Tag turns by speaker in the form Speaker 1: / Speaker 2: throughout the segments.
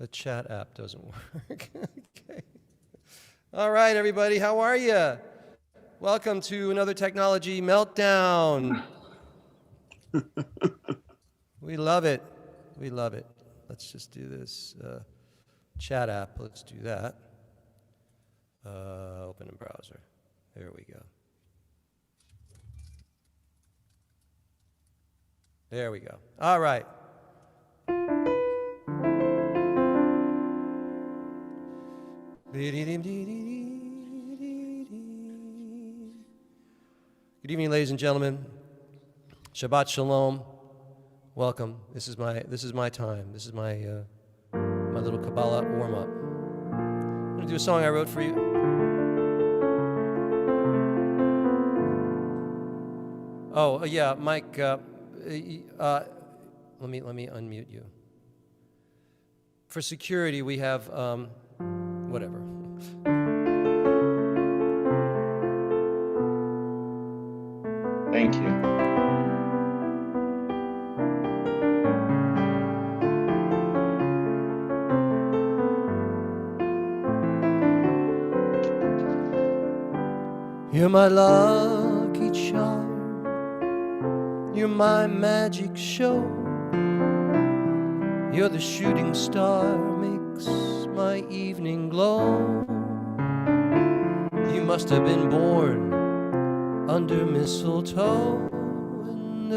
Speaker 1: The chat app doesn't work. Okay. All right, everybody, how are you? Welcome to another technology meltdown. We love it. We love it. Let's just do this chat app. Let's do that. Open in browser. There we go. There we go. All right. Good evening, ladies and gentlemen. Shabbat Shalom. Welcome. This is my time. This is my my little Kabbalah warm up. I'm gonna do a song I wrote for you. Oh yeah, Mike. Let me unmute you. For security, we have whatever.
Speaker 2: Thank you.
Speaker 1: You're my lucky charm. You're my magic show. You're the shooting star, makes my evening glow. You must have been born under mistletoe, and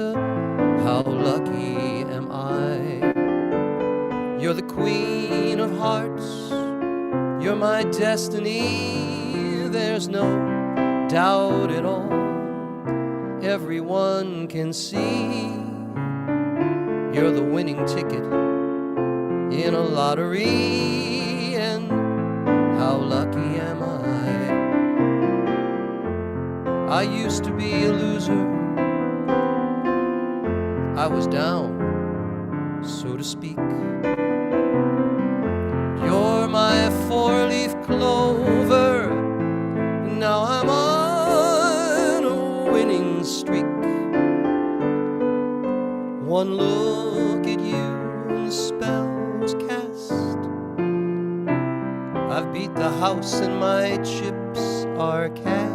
Speaker 1: how lucky am I. You're the queen of hearts, you're my destiny. There's no doubt at all, everyone can see. You're the winning ticket in a lottery, and how lucky am I. I used to be a loser, I was down, so to speak. You're my four-leaf clover, now I'm on a winning streak. One look at you and the spell was cast. I've beat the house and my chips are cashed.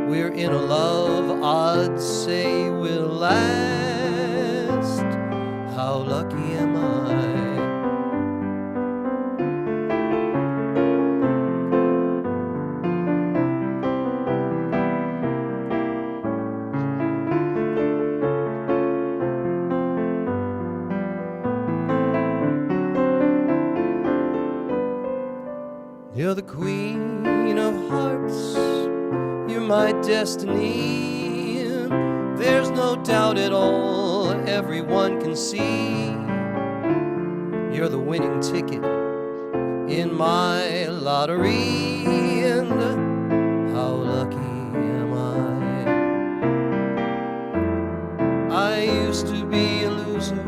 Speaker 1: We're in a love odds say will last. How lucky am I? You're the queen of hearts, you're my destiny. There's no doubt at all, everyone can see. You're the winning ticket in my lottery, and how lucky am I. I used to be a loser,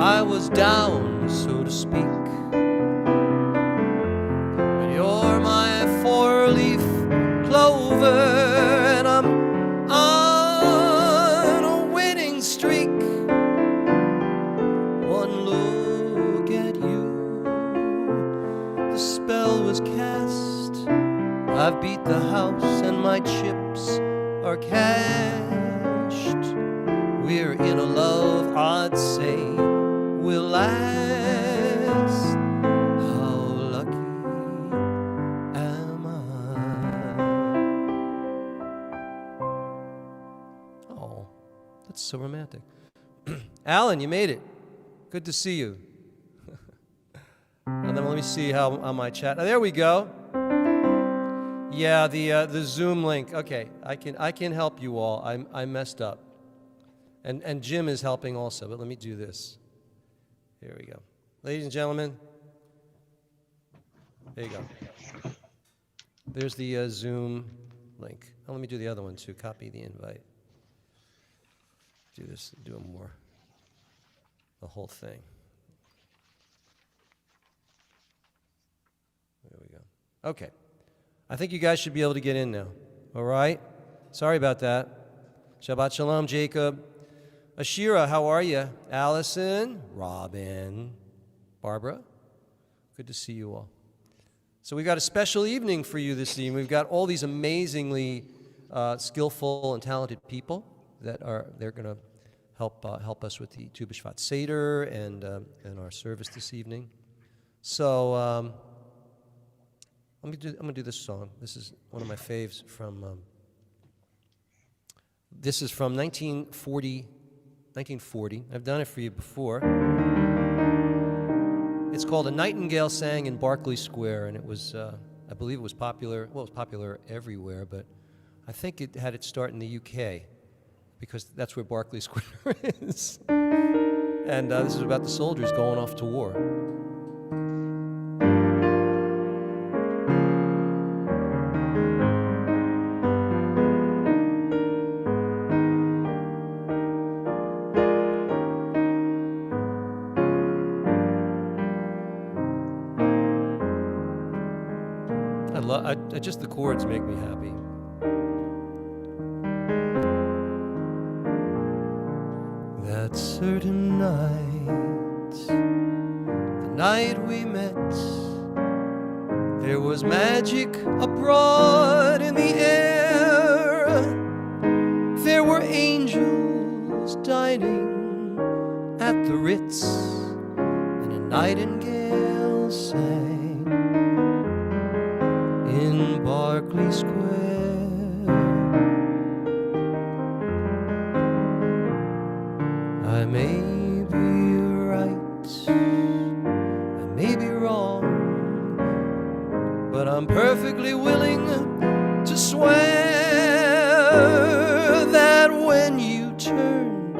Speaker 1: I was down, so to speak. You're my four-leaf clover, and I'm on a winning streak. One look at you, the spell was cast. I've beat the house and my chips are cashed. We're in a love odds say will last. So romantic. Alan, you made it. Good to see you. And then let me see how on my chat. Oh, there we go. Yeah, the Zoom link. Okay, I can help you all. I messed up. And Jim is helping also, but let me do this. Here we go. Ladies and gentlemen, there you go. There's the Zoom link. Oh, let me do the other one too. Copy the invite. Do this, do it more. The whole thing. There we go. Okay. I think you guys should be able to get in now. All right? Sorry about that. Shabbat Shalom, Jacob. Ashira, how are you? Allison, Robin, Barbara, good to see you all. So we've got a special evening for you this evening. We've got all these amazingly skillful and talented people they're going to help us with the Tu Bishvat Seder and our service this evening. So I'm going to do this song. This is one of my faves from. This is from 1940. I've done it for you before. It's called A Nightingale Sang in Barkley Square, and it was, I believe it was popular. Well, it was popular everywhere, but I think it had its start in the UK, because that's where Barkley Square is. And this is about the soldiers going off to war. Just the chords make me happy. That certain night, the night we met, there was magic abroad in the air. There were angels dining at the Ritz, and a nightingale sang in Barkley Square. I may be right, I may be wrong, but I'm perfectly willing to swear that when you turned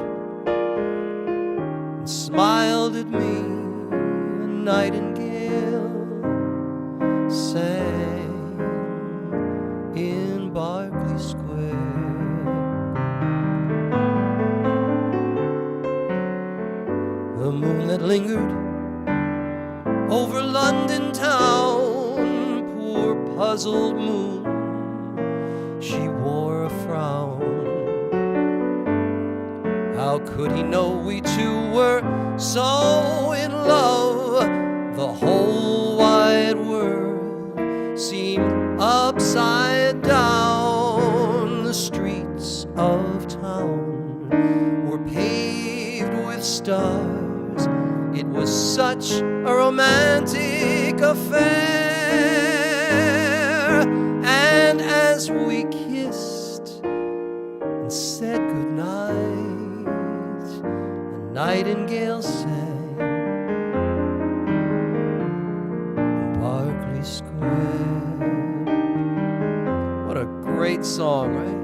Speaker 1: and smiled at me, a nightingale sang in Barkley Square. The moon that lingered over London town, poor puzzled moon, she wore a frown. How could he know we two were so in love? The whole wide world seemed upside down. The streets of town were paved with stars. It was such a romantic affair. And as we kissed and said goodnight, a nightingale sang in Barkley Square. What a great song, right?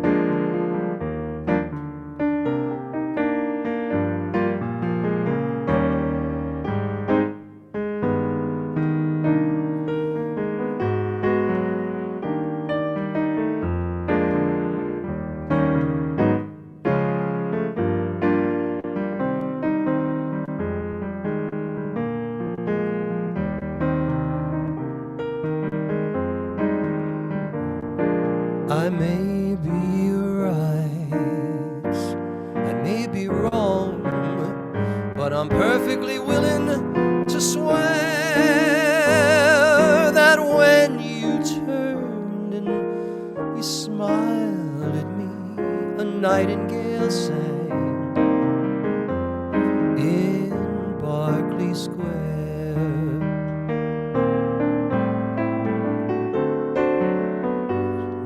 Speaker 1: I may be right, I may be wrong, but I'm perfectly willing to swear that when you turned and you smiled at me, a nightingale sang in Barkley Square.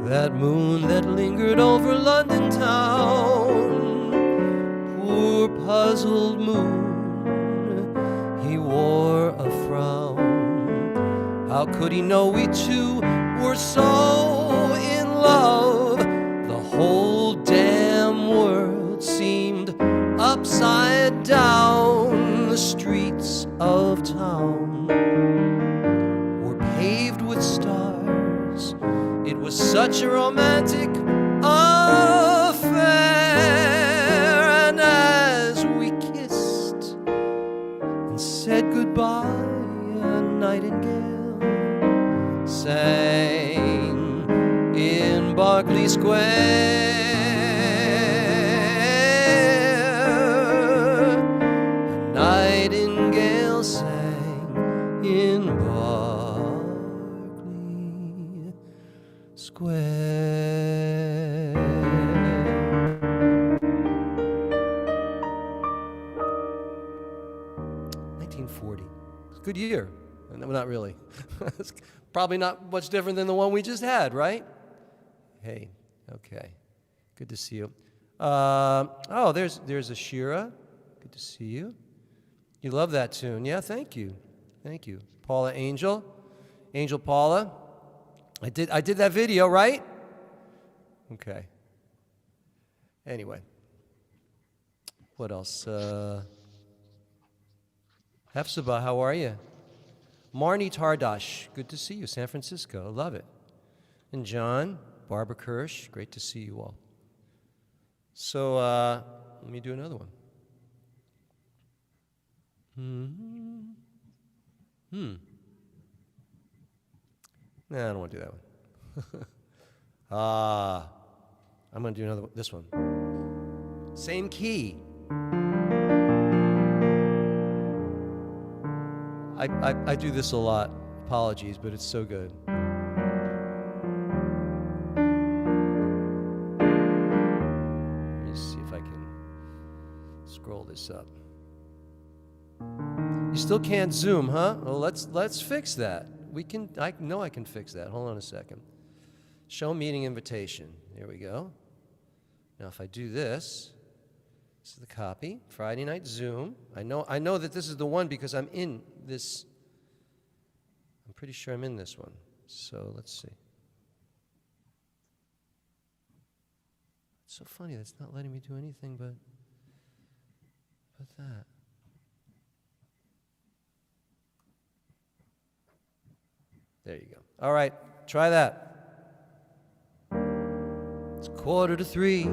Speaker 1: That moon that lingered over London town, poor puzzled moon, he wore a frown. How could he know we two were so in love? The whole damn world seemed upside down. The streets of town were paved with stars. It was such a romantic affair. And as we kissed and said goodbye, a nightingale sang in Barkley Square. 1940. It's a good year. No, not really. It's probably not much different than the one we just had, right? Hey, okay. Good to see you. There's Ashira. Good to see you. You love that tune. Yeah, thank you. Thank you. Paula Angel. Angel Paula. I did that video, right? Okay. Anyway. What else? Hefzibah, how are you? Marnie Tardash, good to see you. San Francisco, love it. And John, Barbara Kirsch, great to see you all. So let me do another one. Nah, I don't want to do that one. I'm going to do another one. This one. Same key. I do this a lot. Apologies, but it's so good. Let me see if I can scroll this up. You still can't zoom, huh? Well, let's fix that. I know I can fix that. Hold on a second. Show meeting invitation. There we go. Now if I do this is the copy. Friday night Zoom. I know that this is the one because I'm in this. I'm pretty sure I'm in this one. So let's see. It's so funny that's not letting me do anything but that. There you go. All right, try that. It's 2:45.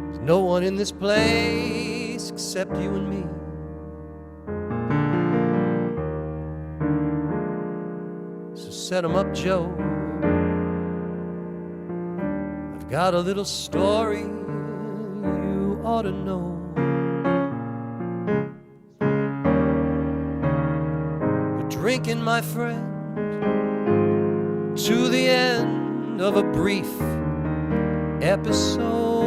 Speaker 1: There's no one in this place except you and me. So set 'em up, Joe. I've got a little story you ought to know. We're drinking, my friend, to the end of a brief episode.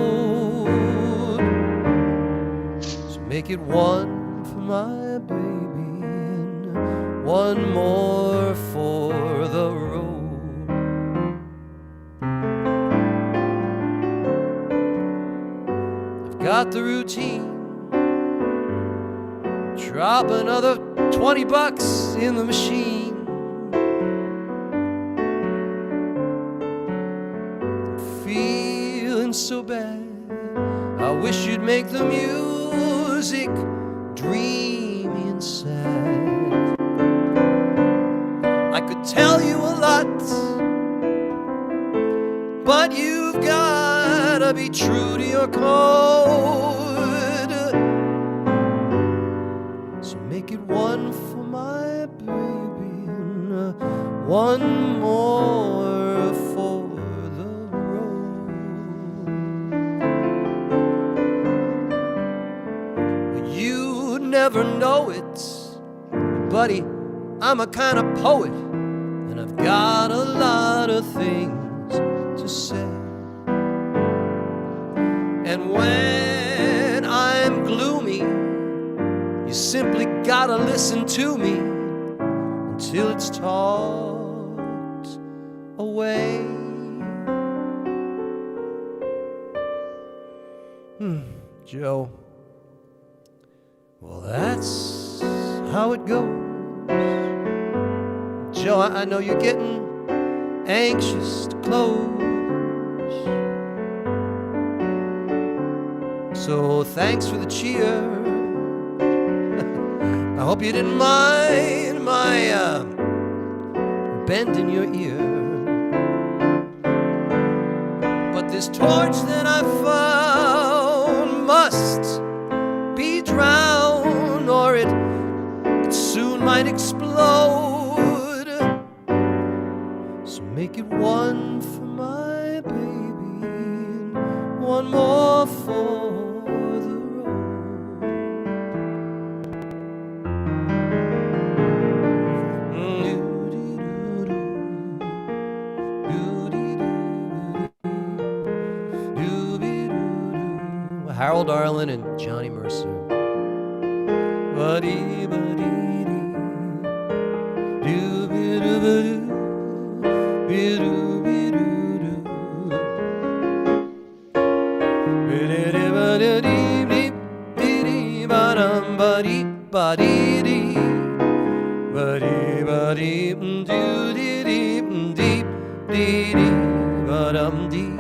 Speaker 1: So make it one for my baby and one more for the road. I've got the routine. Drop another $20 in the machine. So bad, I wish you'd make the music dreamy and sad. I could tell you a lot, but you've gotta be true to your code. So make it one for my baby and one more for never know it, buddy, I'm a kind of poet, and I've got a lot of things to say. And when I'm gloomy, you simply gotta listen to me until it's talked away. Joe. Well, that's how it goes. Joe, I know you're getting anxious to close. So thanks for the cheer. I hope you didn't mind my bend in your ear. But this torch that I found must be drowned, or it soon might explode. So make it one for my baby and one more for the road. Harold Arlen and Johnny Mercer. Ba-dee, ba-dee, dee. Do-be-do-ba-doo. Be-do-be-do-do. Be-dee-dee-ba-dee-dee-dee. Dee-dee, ba-dum, ba-dee, ba-dee-dee. Ba-dee, ba-dee, do-dee-dee, dee, dee-dee, ba-dum-dee.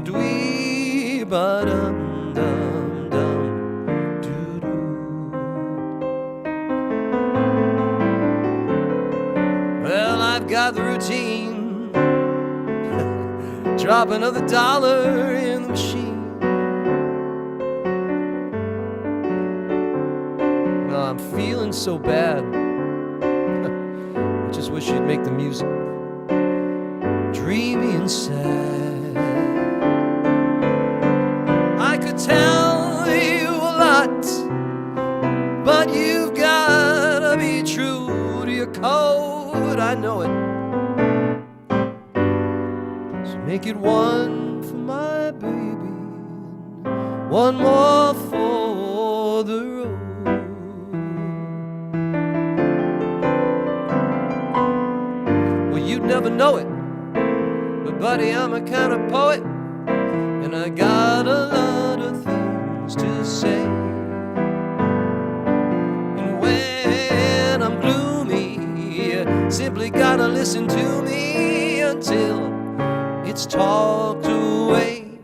Speaker 1: Dwee, ba-dum, dum, dum, doo-doo. Well, I've got the routine. Drop another dollar in the machine. Oh, I'm feeling so bad. I just wish you'd make the music dreamy and sad. I could tell you a lot, but you've gotta be true to your code. I know it. So make it one for my baby, one more for the road. Well, you'd never know it, but buddy, I'm a kind of poet, and I got a lot of things to say. And when I'm gloomy, you simply gotta listen to me until it's talked away.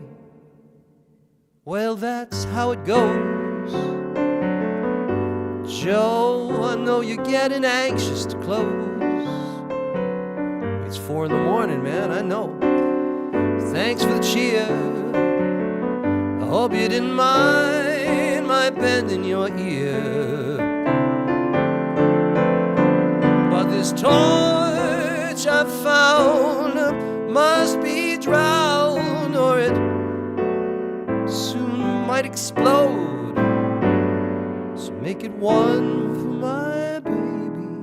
Speaker 1: Well, that's how it goes. Joe, I know you're getting anxious to close. It's 4 a.m, man, I know. Thanks for the cheer. I hope you didn't mind my bending your ear. But this torch I found must be drowned, or it soon might explode. So make it one for my baby,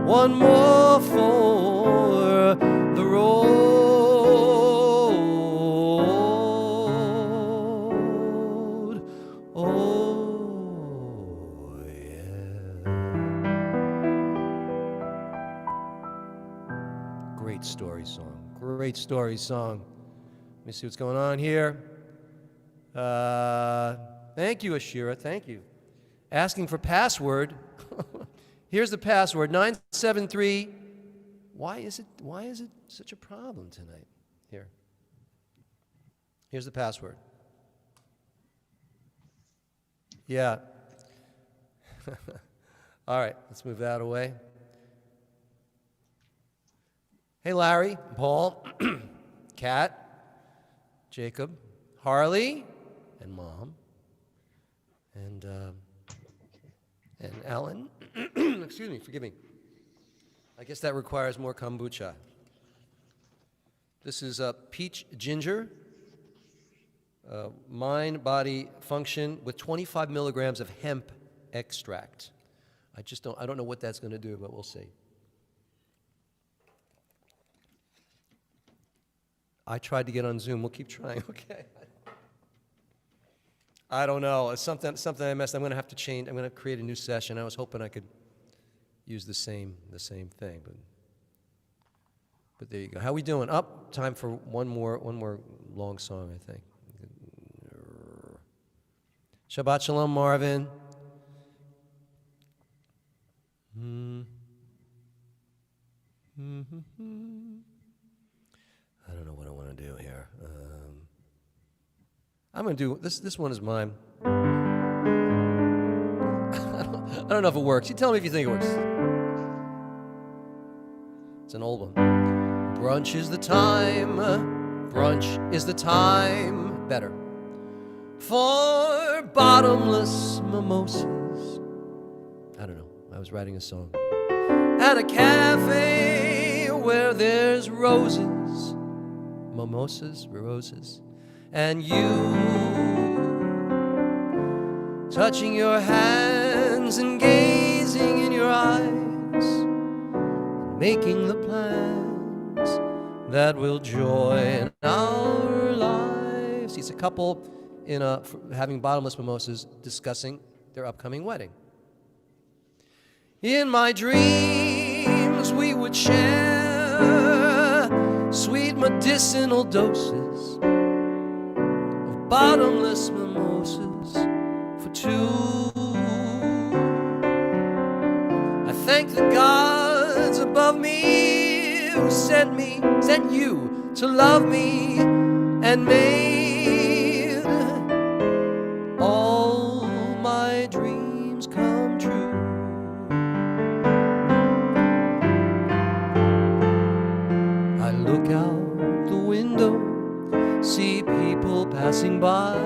Speaker 1: one more for the road. Oh, yeah. Great story song. Great story song. Let me see what's going on here. Thank you, Ashira. Thank you. Asking for password. Here's the password, 973. Why is it such a problem tonight? Here's the password. Yeah. All right, let's move that away. Hey, Larry, Paul, Kat, Jacob, Harley, and Mom, and Alan. Excuse me, forgive me. I guess that requires more kombucha. This is peach ginger, mind body function with 25 milligrams of hemp extract. I don't know what that's going to do, but we'll see. I tried to get on Zoom. We'll keep trying. Okay. I don't know. It's something I messed. I'm going to have to change. I'm going to create a new session. I was hoping I could use the same thing, but there you go. How we doing? Up. Time for one more long song, I think. Shabbat Shalom, Marvin. I don't know what I want to do here. I'm going to do this. This one is mine. I don't know if it works. You tell me if you think it works. It's an old one. Brunch is the time. Brunch is the time. Better. For bottomless mimosas. I don't know. I was writing a song. At a cafe where there's roses. Mimosas, roses. And you touching your hands and gazing in your eyes, making the plans that will join our lives. It's a couple having bottomless mimosas, discussing their upcoming wedding. In my dreams, we would share sweet medicinal doses of bottomless mimosas for two. I thank the gods above me who sent you to love me and made all my dreams come true. I look out the window, see people passing by,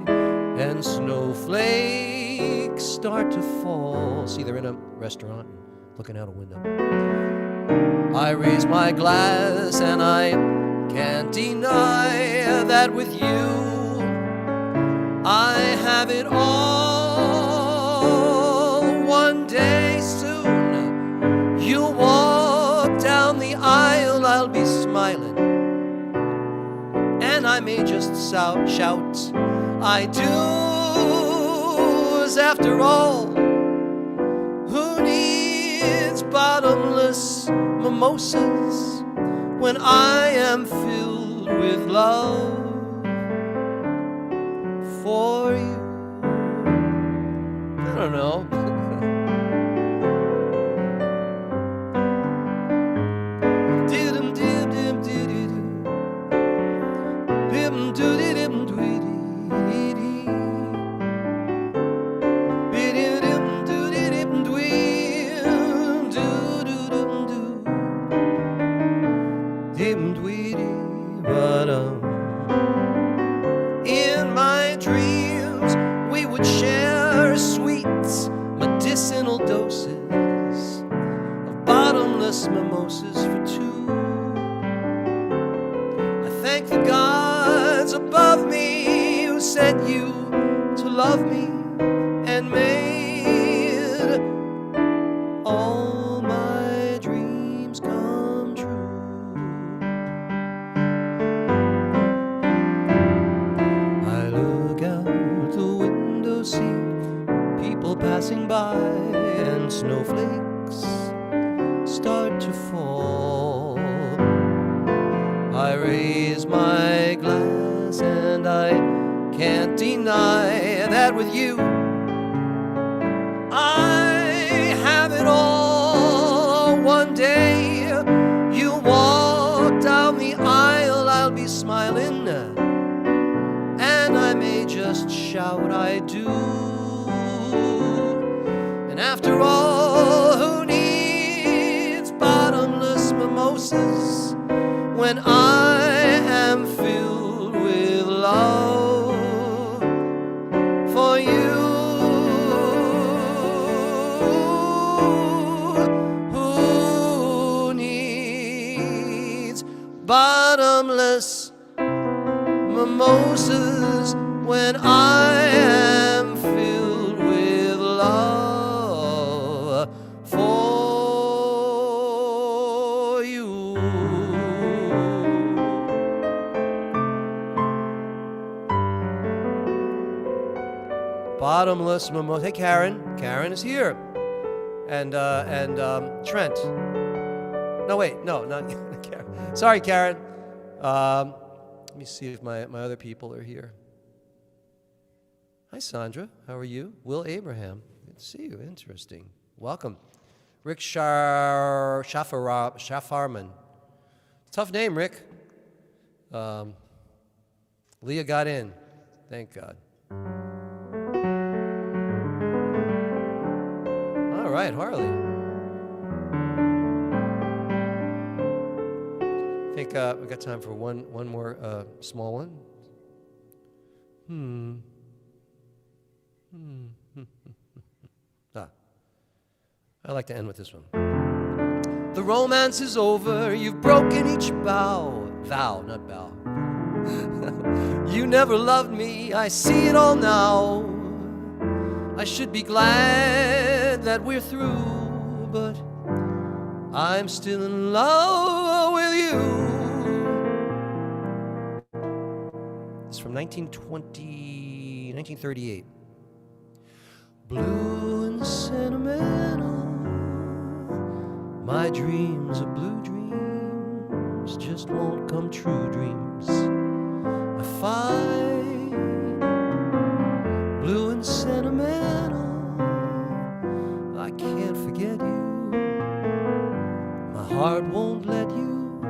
Speaker 1: and snowflakes start to fall. See, they're in a restaurant looking out a window. I raise my glass and I can't deny that with you I have it all. One day soon you'll walk down the aisle, I'll be smiling, and I may just shout, I do. 'Cause after all, who needs bottomless mimosas when I am filled with love for you? I don't know. In my dreams, we would share sweet medicinal doses of bottomless mimosas for two. I thank the gods above me who sent you to love me and made all my dreams come true. I look out the window, see people passing by, and snowflakes start to fall. I raise my glass and I can't deny that with you I have it all. One day you walk down the aisle, I'll be smiling, and I may just shout, I do. And after all, who needs bottomless mimosas when I am filled with love for you? Who needs bottomless mimosas when I am filled with love for you? Bottomless mimosa. Hey, Karen. Karen is here. And Trent. No, wait. No, not Karen. Sorry, Karen. Let me see if my other people are here. Hi, Sandra. How are you? Will Abraham. Good to see you. Interesting. Welcome. Rick Shaffarman. Tough name, Rick. Leah got in. Thank God. All right, Harley. I think we got time for one more small one. I like to end with this one. The romance is over, you've broken each vow, not bow. You never loved me, I see it all now. I should be glad that we're through, but I'm still in love with you. It's from 1938. Blue and sentimental, my dreams are blue dreams, just won't come true dreams. I find blue and sentimental, I can't forget you. My heart won't let you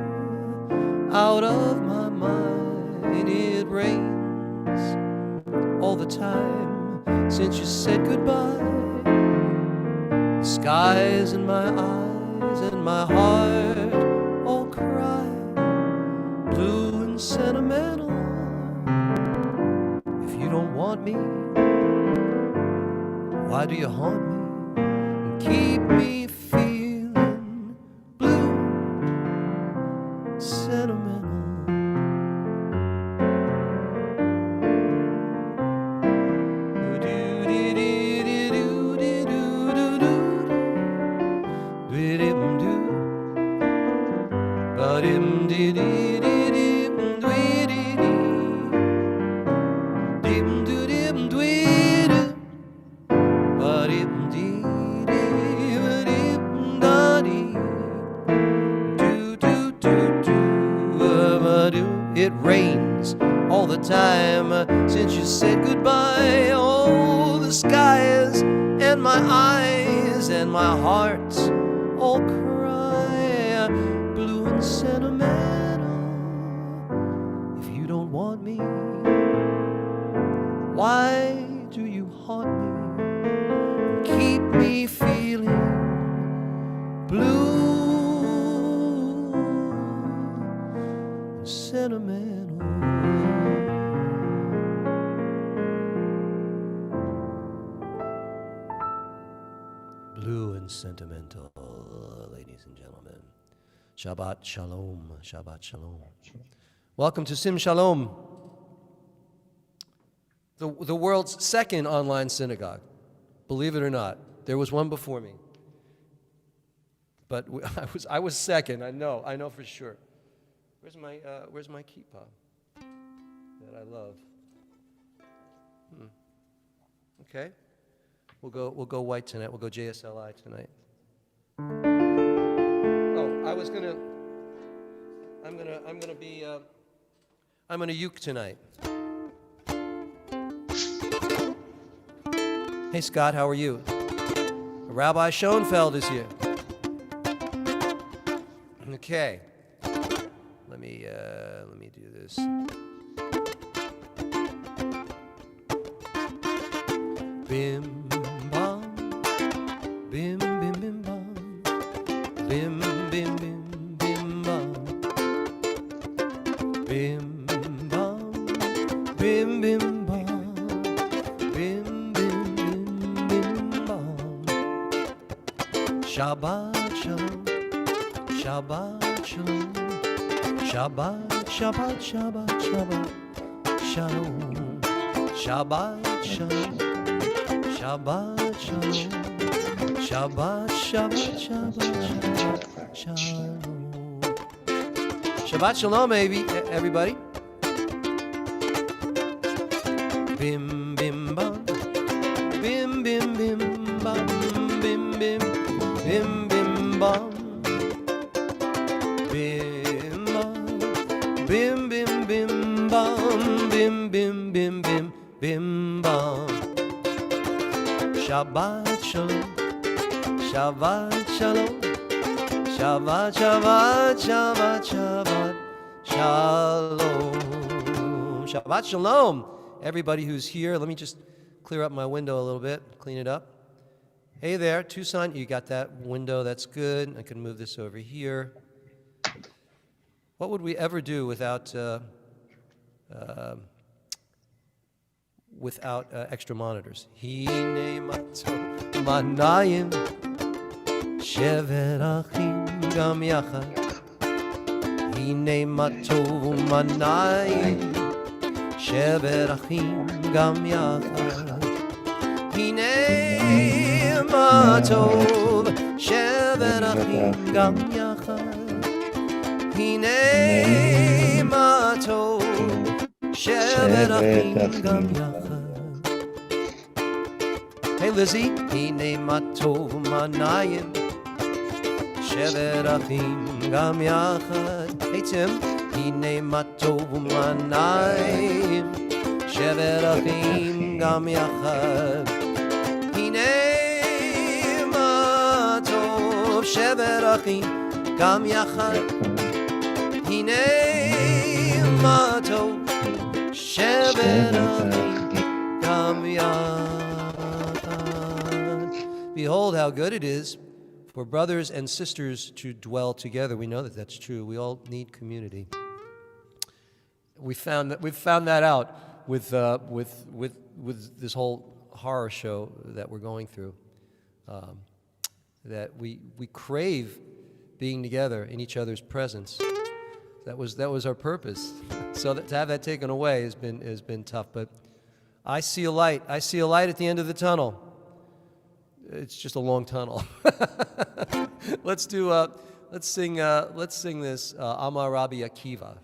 Speaker 1: out of my mind. It rains all the time since you said goodbye. The skies in my eyes and my heart all cry. Blue and sentimental, if you don't want me, why do you haunt me and keep me feeling blue, sentimental? It rains all the time since you said goodbye. Oh, the skies and my eyes and my heart all cry. Blue and sentimental, if you don't want me, why do you haunt me and keep me feeling blue and sentimental? Blue and sentimental, ladies and gentlemen. Shabbat Shalom, Shabbat Shalom. Welcome to Sim Shalom, the world's second online synagogue. Believe it or not, there was one before me, but I was second. I know for sure. Where's my kippah that I love? Okay, we'll go white tonight. We'll go JSLI tonight. Oh, I'm gonna uke tonight. Hey Scott, how are you? Rabbi Schoenfeld is here. Okay. Let me do this. Bim bam, bim bim bim bam, bim bim bim bim bam, bim bam, bim bim bam, bim bim bim bim bam. Shabbat shalom, Shabbat shalom. Shabbat, Shabbat, Shabbat, Shabbat, Shalom. Shabbat, Shalom. Shabbat, Shalom. Shabbat, Shabbat, Shabbat, Shalom. Shabbat, Shalom, everybody. Bim, bim, bam. Bim, bim, bim, bam. Bim, bim, bim, bim, bam. Bim, bim, bim, bam, bim, bim, bim, bim, bim, bam. Shabbat shalom, Shabbat shalom, Shabbat, Shabbat, Shabbat, Shabbat, shalom. Shabbat shalom, everybody who's here. Let me just clear up my window a little bit, clean it up. Hey there, Tucson, you got that window, that's good. I can move this over here. What would we ever do without extra monitors? Hine mato manayim shever achim gam yachad. Hine mato manayim shever achim gam yachad. Hine mato shever achim gam yachad. Hine ma tov שבת אחים גם יחד. Hey Lizzie, הנה מה טוב ומה נעים, שבת אחים גם יחד. Hey Tim, הנה מה טוב ומה נעים, שבת אחים גם יחד. הנה מה טוב, שבת אחים גם יחד. הנה מה טוב, שבת אחים גם יחד. Behold how good it is for brothers and sisters to dwell together. We know that that's true. We all need community. We've found that out with this whole horror show that we're going through. That we crave being together in each other's presence. That was our purpose. So that, to have that taken away has been tough. But I see a light. I see a light at the end of the tunnel. It's just a long tunnel. Let's sing this Amar Rabbi Akiva.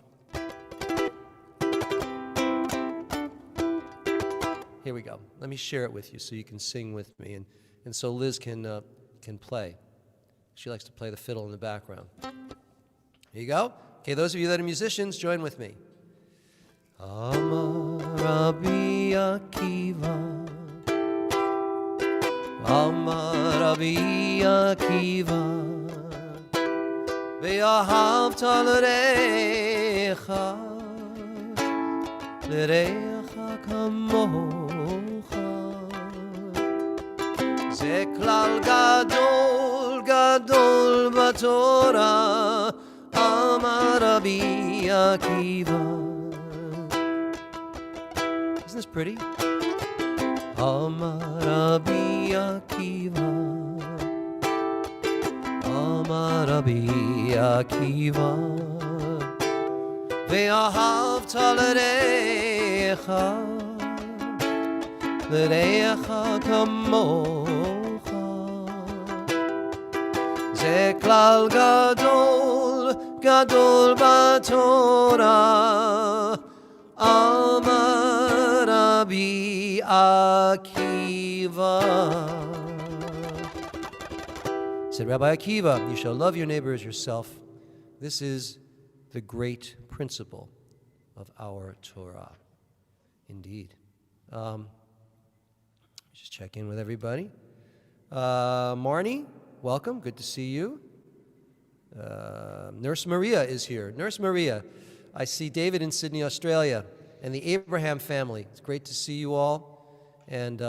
Speaker 1: Here we go. Let me share it with you so you can sing with me, and so Liz can play. She likes to play the fiddle in the background. Here you go. Okay, those of you that are musicians, join with me. Amar Rabbi Akiva, Amar Rabbi Akiva, Ve'ahavta l'recha, l'recha kamocha. Ze klal gadol, gadol b'Torah, Amar Rabbi Akiva. Isn't this pretty? Amar Rabbi Akiva, Amar Rabbi Akiva, Ve'ahavta l'recha, l'recha kamocha. Ze klal gadol, gadol b'Torah, Amar Rabbi Akiva. Said Rabbi Akiva, you shall love your neighbor as yourself. This is the great principle of our Torah. Indeed. Just check in with everybody. Marnie, welcome. Good to see you. Nurse Maria is here. Nurse Maria, I see David in Sydney, Australia, and the Abraham family. It's great to see you all, and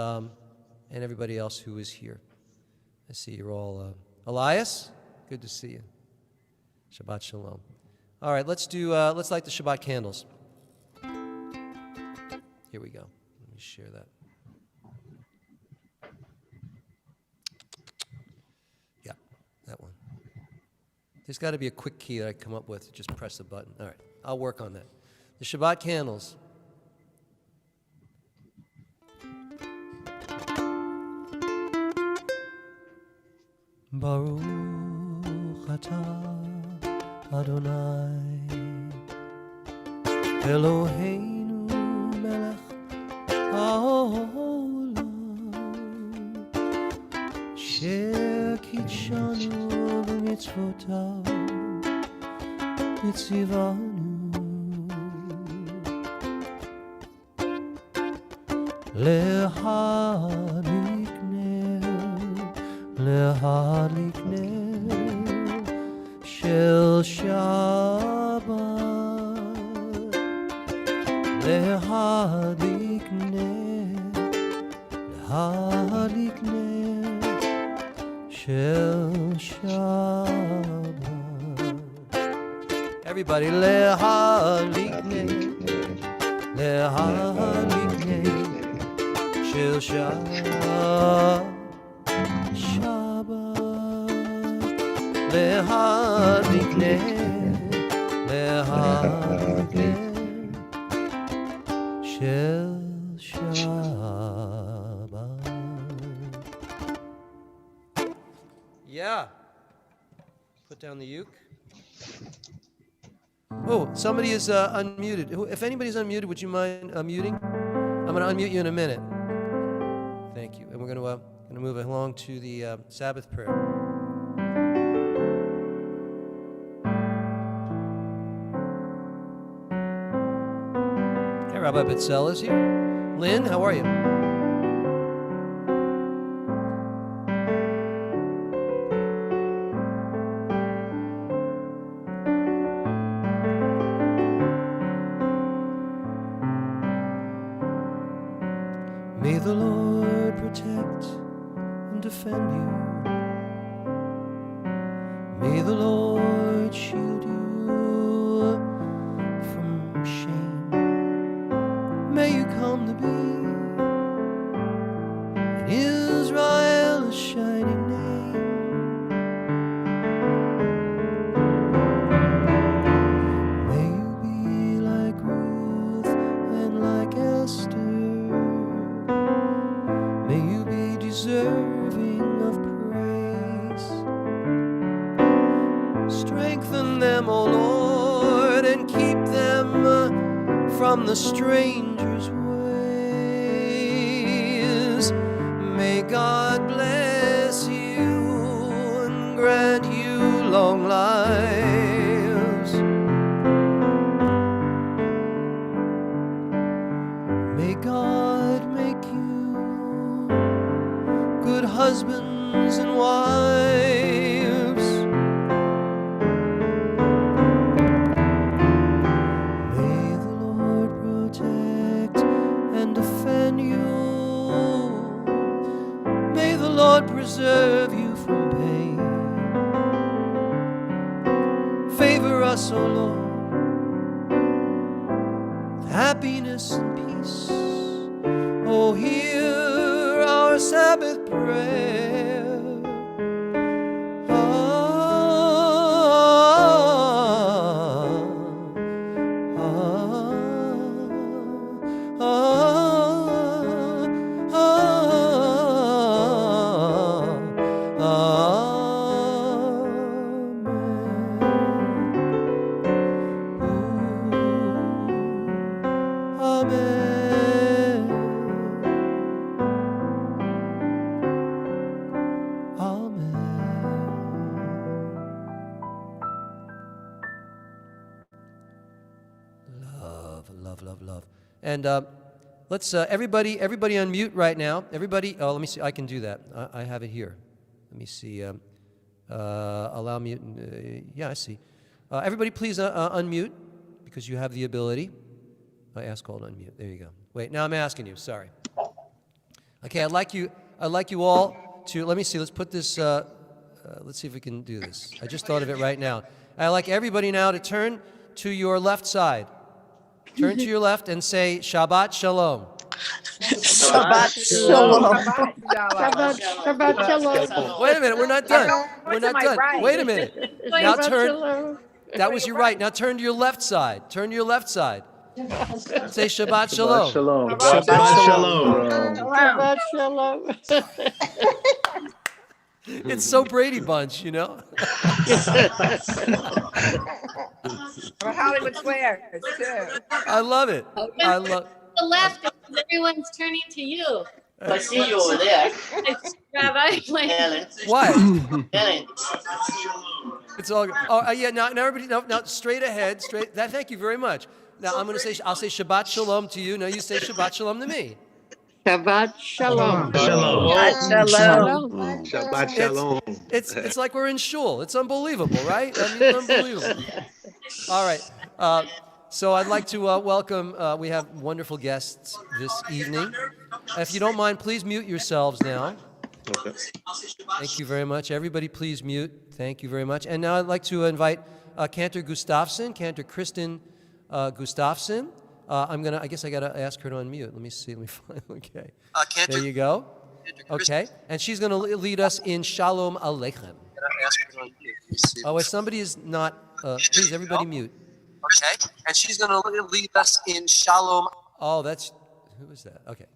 Speaker 1: everybody else who is here. I see you're all. Elias, good to see you. Shabbat Shalom. All right, let's light the Shabbat candles. Here we go. Let me share that. Yeah, that one. There's got to be a quick key that I come up with. Just press the button. All right, I'll work on that. The Shabbat candles. Baruch atah Adonai Eloheinu melech haolam asher kitshanu b'mitzvotav v'tzivanu lehadlik ner shel Shabbat, lehadlik ner shel Shabbat. Everybody, lehadlik ner shel Shabbat. Lehadlik ner shel Shabbat. Yeah. Put down the uke. Oh, somebody is unmuted. If anybody's unmuted, would you mind muting? I'm going to unmute you in a minute. Thank you. And we're going to move along to the Sabbath prayer. Hey, Rabbi Bitzel is here. Lynn, how are you? May the Lord protect and defend you. May the Lord shield you from shame. May you come to be in Israel's shining name. May you be like Ruth and like Esther. May you be deserving of praise. Strengthen them, O Lord, and keep them from the stranger's ways. May God bless you and grant you long lives. May God make you good husbands and wives. May the Lord protect and defend you. May the Lord preserve you from pain. Favor us, O Lord, with happiness and peace. Oh, hear our Sabbath prayer. Love. And let's everybody unmute right now. Everybody, let me see. I can do that. I have it here. Let me see. Allow mute. Yeah, I see. Everybody, please unmute because you have the ability. I ask all to unmute. There you go. Wait, now I'm asking you. Sorry. Okay, I'd like you all to. Let me see. Let's put this. Let's see if we can do this. I just thought of it right now. I'd like everybody now to turn to your left side. Turn to your left and say Shabbat Shalom.
Speaker 3: Shabbat Shalom. Shabbat Shalom.
Speaker 1: Wait a minute, we're not done. We're not done. Wait a minute. Now turn. That was your right. Now turn to your left side. Turn to your left side. Say Shabbat Shalom.
Speaker 2: Shabbat Shalom.
Speaker 3: Shabbat Shalom.
Speaker 1: It's so Brady Bunch, you know.
Speaker 4: Or Hollywood Squares, too.
Speaker 1: I love it. I love.
Speaker 5: The left, because everyone's turning to you.
Speaker 6: I see you over there.
Speaker 5: Rabbi,
Speaker 1: What?
Speaker 6: Ellen.
Speaker 1: It's all good. Oh, yeah. Now everybody, now straight ahead, straight. Thank you very much. Now I'll say Shabbat Shalom to you. Now you say Shabbat Shalom to me.
Speaker 3: Shabbat Shalom.
Speaker 7: Shabbat Shalom.
Speaker 1: It's like we're in shul. It's unbelievable, right? I mean, unbelievable. All right. So I'd like to welcome. We have wonderful guests this evening. If you don't mind, please mute yourselves now.
Speaker 7: Okay.
Speaker 1: Thank you very much. Everybody, please mute. Thank you very much. And now I'd like to invite Cantor Kristen Gustafson. I guess I gotta ask her to unmute. Let me see. Let me find. Okay. There you go. Okay. And she's gonna lead us in Shalom Aleichem. Oh, if somebody is not, please everybody mute. Okay. And she's gonna lead us in Shalom. Oh, who is that? Okay.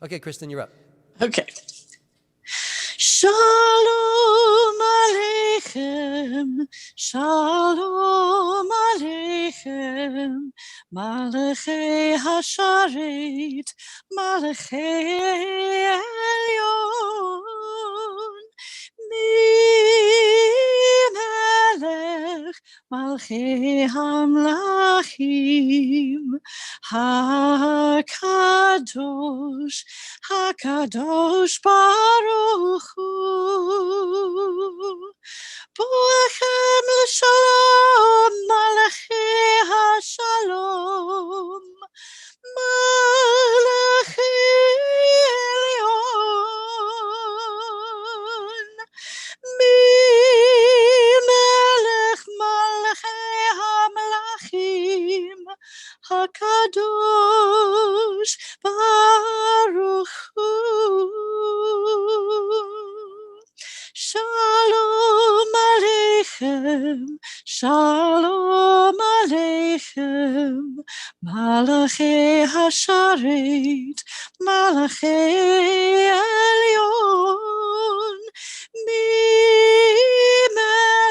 Speaker 1: Okay, Kristen, you're up.
Speaker 3: Okay.
Speaker 7: Shalom Aleichem, Shalom Aleichem, Malachei Hasharet, Malachei Elyon, Melech Malchei Hamlachim, HaKadosh, HaKadosh Baruch Hu, Boachem l'Shalom, Malachei HaShalom, Malachei Elyon, Melech Malachei Hamlachim, HaKadosh Baruch Hu. Shalom Aleichem, Shalom Aleichem, Malachei Hasharet, Malachei Elyon,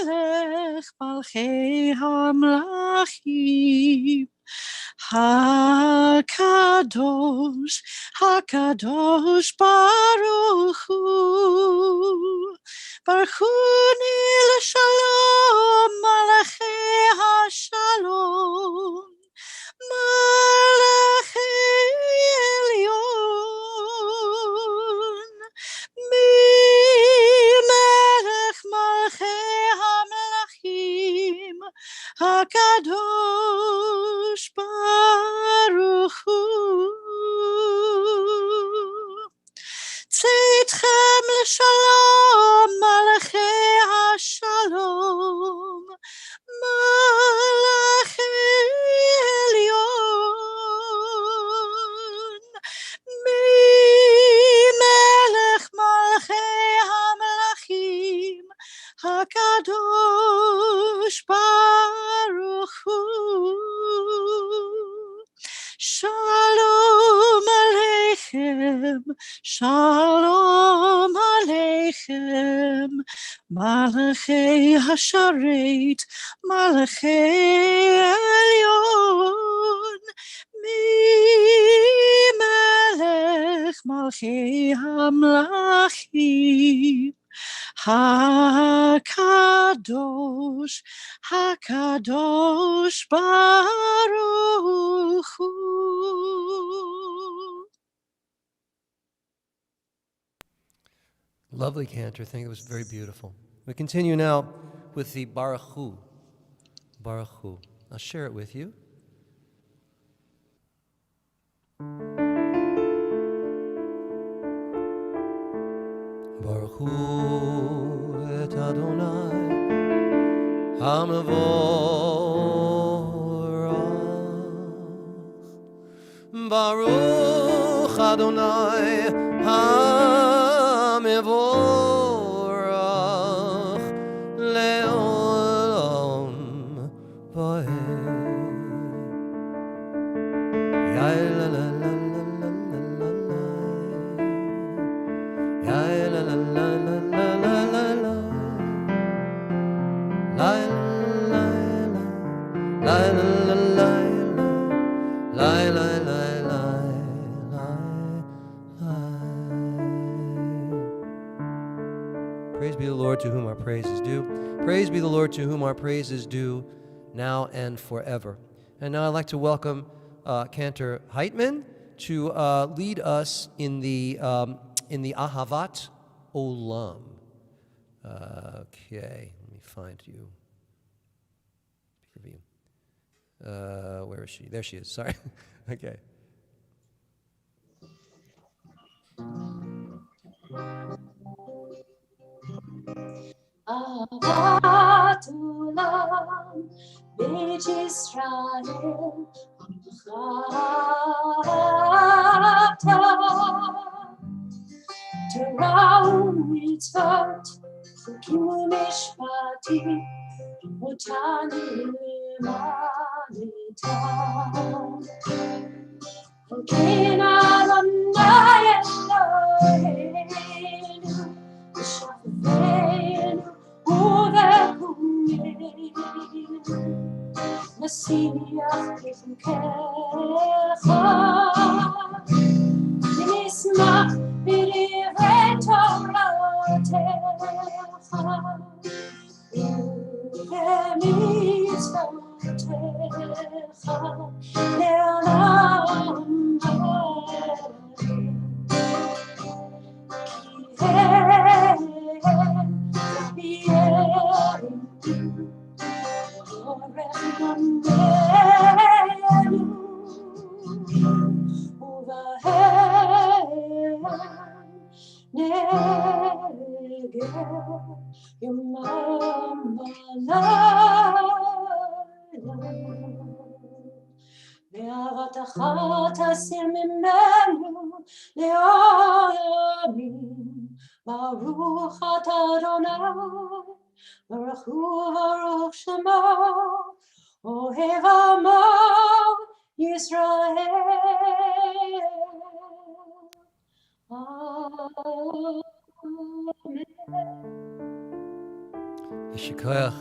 Speaker 7: Melech Malchei Hamlachim, HaKadosh, HaKadosh Baruch Hu, Baruch Hu l'Shalom, Malachei HaShalom, Malachei Elyon, Melech Malchei Hamlachim, HaKadosh Baruch Hu. Tzedchem l'Shalom, Malachei HaShalom, Malachei Elyon, Melech Malchei Hamlachim, HaKadosh Baruch Hu. Shalom Aleichem, Shalom Aleichem, Malachei Hasharet, Malachei Elyon, Melech Malchei Hamlachim, HaKadosh, HaKadosh Baruch Hu.
Speaker 1: Lovely cantor. I think it was very beautiful. We continue now with the Baruch Hu. Baruch Hu. I'll share it with you. Baruch Hu et Adonai HaMevorach, Baruch Adonai HaMevorach le'olam va'ed. La la la la la la la. La la la la la la la la. La la la la la la. La la la la la. Praise be the Lord to whom our praise is due. Praise be the Lord to whom our praise is due, now and forever. And now I'd like to welcome Cantor Heitman to lead us in the Ahavat Olam. Okay, let me find you. Where is she? There she is. Sorry. Okay.
Speaker 8: Ahavat Olam, Beit Yisrael, Amchata, Torah u'mitzvot, Chukim u'mishpatim, Utanim l'manitam. Okein Adonai Eloheinu, בחוקיך, ונשמח בדברי תורתך, ובמצוותיך לעולם ועד. כי הם אורך ימינו, ובהם נגד יומם ולילה. ואהבתך תסיר ממנו לעולמים. ברוך אתה אדוני, ברוך הוא ברוך שמו, אוהב עמו ישראל. Amen.
Speaker 1: Yeshikoyach.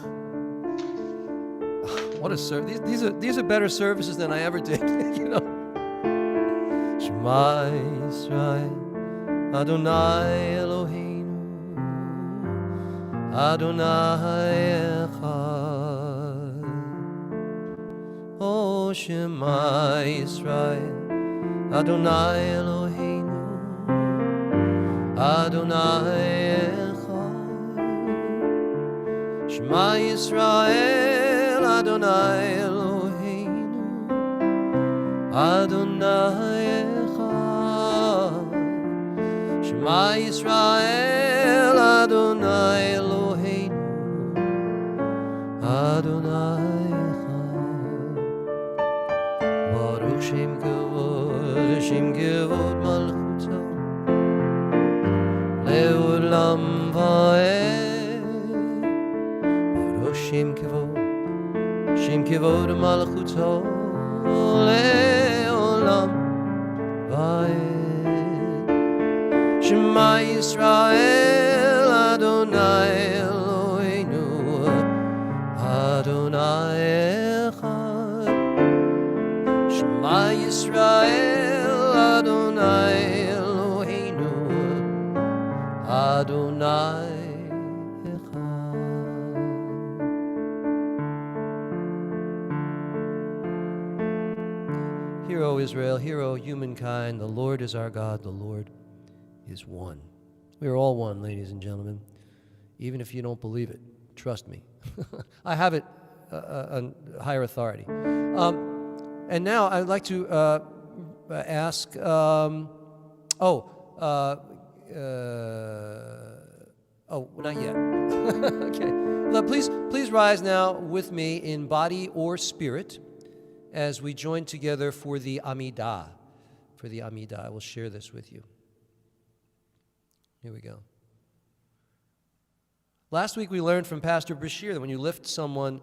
Speaker 1: What a service! These are better services than I ever did. You know. Shema Yisrael, Adonai Eloheinu, Adonai Echad. Oh Shema Yisrael, Adonai Eloheinu, Adonai Echad. Shema Yisrael, Adonai Eloheinu, Adonai Echad. Shema Yisrael, Adonai Eloheinu, Adonai Echad. Baruch Shem Kevod Malchuto Leolam Vaed. Baruch Shem Kevod Malchuto Leolam Vaed. Shema Yisrael, Adonai Eloheinu, Adonai Echad. Shema Yisrael, Adonai Eloheinu, Adonai Echad. Hear, O Israel, hear, O humankind, the Lord is our God, the Lord is one. We are all one, ladies and gentlemen. Even if you don't believe it, trust me. I have it on higher authority. And now I'd like to ask, not yet. Okay. Please rise now with me in body or spirit as we join together for the Amidah. For the Amidah, I will share this with you. Here we go. Last week we learned from Pastor Bashir that when you lift someone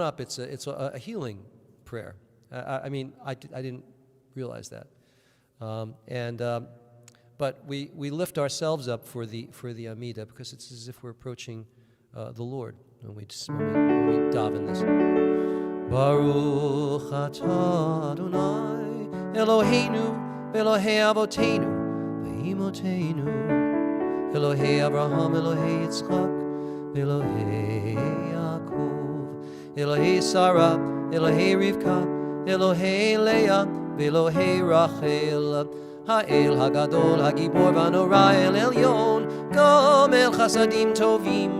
Speaker 1: up, it's a healing prayer. I didn't realize that. But we lift ourselves up for the Amidah because it's as if we're approaching the Lord when we daven this. Baruch atah Adonai Eloheinu Elohei Avoteinu Ve'imoteinu Elohei Abraham Elohei Yitzchak Elohei Yaakov Elohei Sarah Elohei Rivka Elohei Leah Ve'Elohei Rachel Ha'el Hagadol Hagibor V'Anora El Elyon Gomel Chasadim Tovim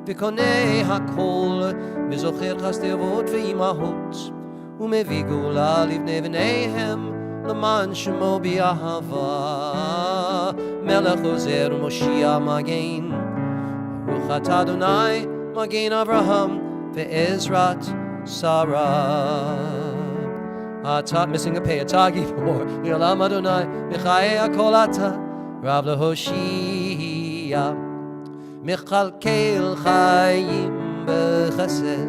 Speaker 1: וקונה הכל, וזוכר חסדות ואימהות, ומביא גאולה לבני בניהם, למען שמו באהבה. מלך עוזר ומושיע מגן, ברוך אתה אדוני, מגן אברהם, ועזרת שרה. אתה, missing a pay, אתה גיבור, לעולם אדוני, מחיי הכל אתה, רב להושיע. מכלכל חיים בחסד,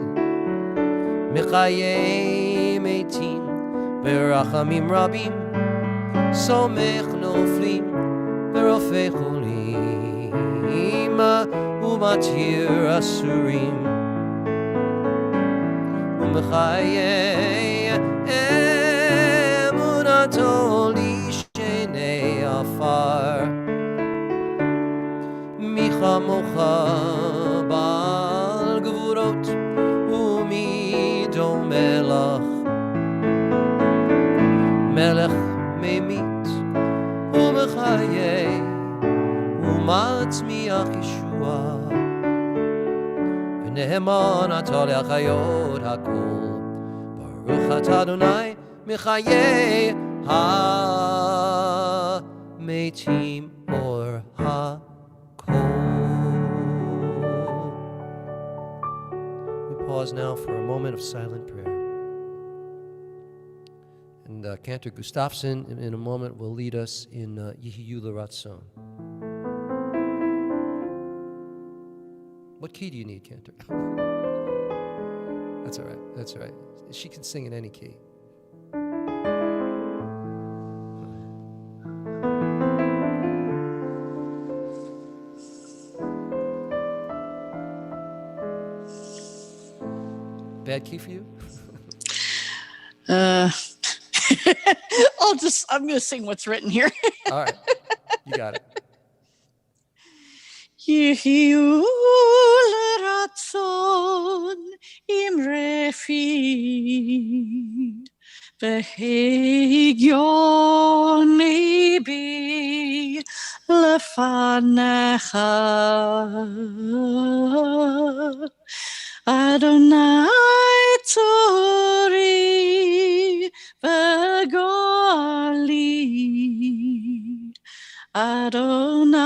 Speaker 1: מחיי מתים ברחמים רבים, סומך נופלים ורופא חולים, ומתיר אסורים, ומחיי אמונתו לשני עפר. מי כמוך בעל גבורות ומי דומה לך, מלך ממית ומחיה ומצמיח ישועה, ונאמן אתה להחיות הכל. ברוך אתה אדוני מחיי המתים אור הכל. We pause now for a moment of silent prayer. And Cantor Gustafsson in a moment will lead us in Yehiyu L'Ratzon. What key do you need, Cantor? That's all right. That's all right. She can sing in any key. Bad key for you?
Speaker 7: I'm going to sing what's written here.
Speaker 1: All right. You got it.
Speaker 7: יחיו לרצון עם רפיד, והגיון ליבי לפניך. אדוני צורי וגואלי,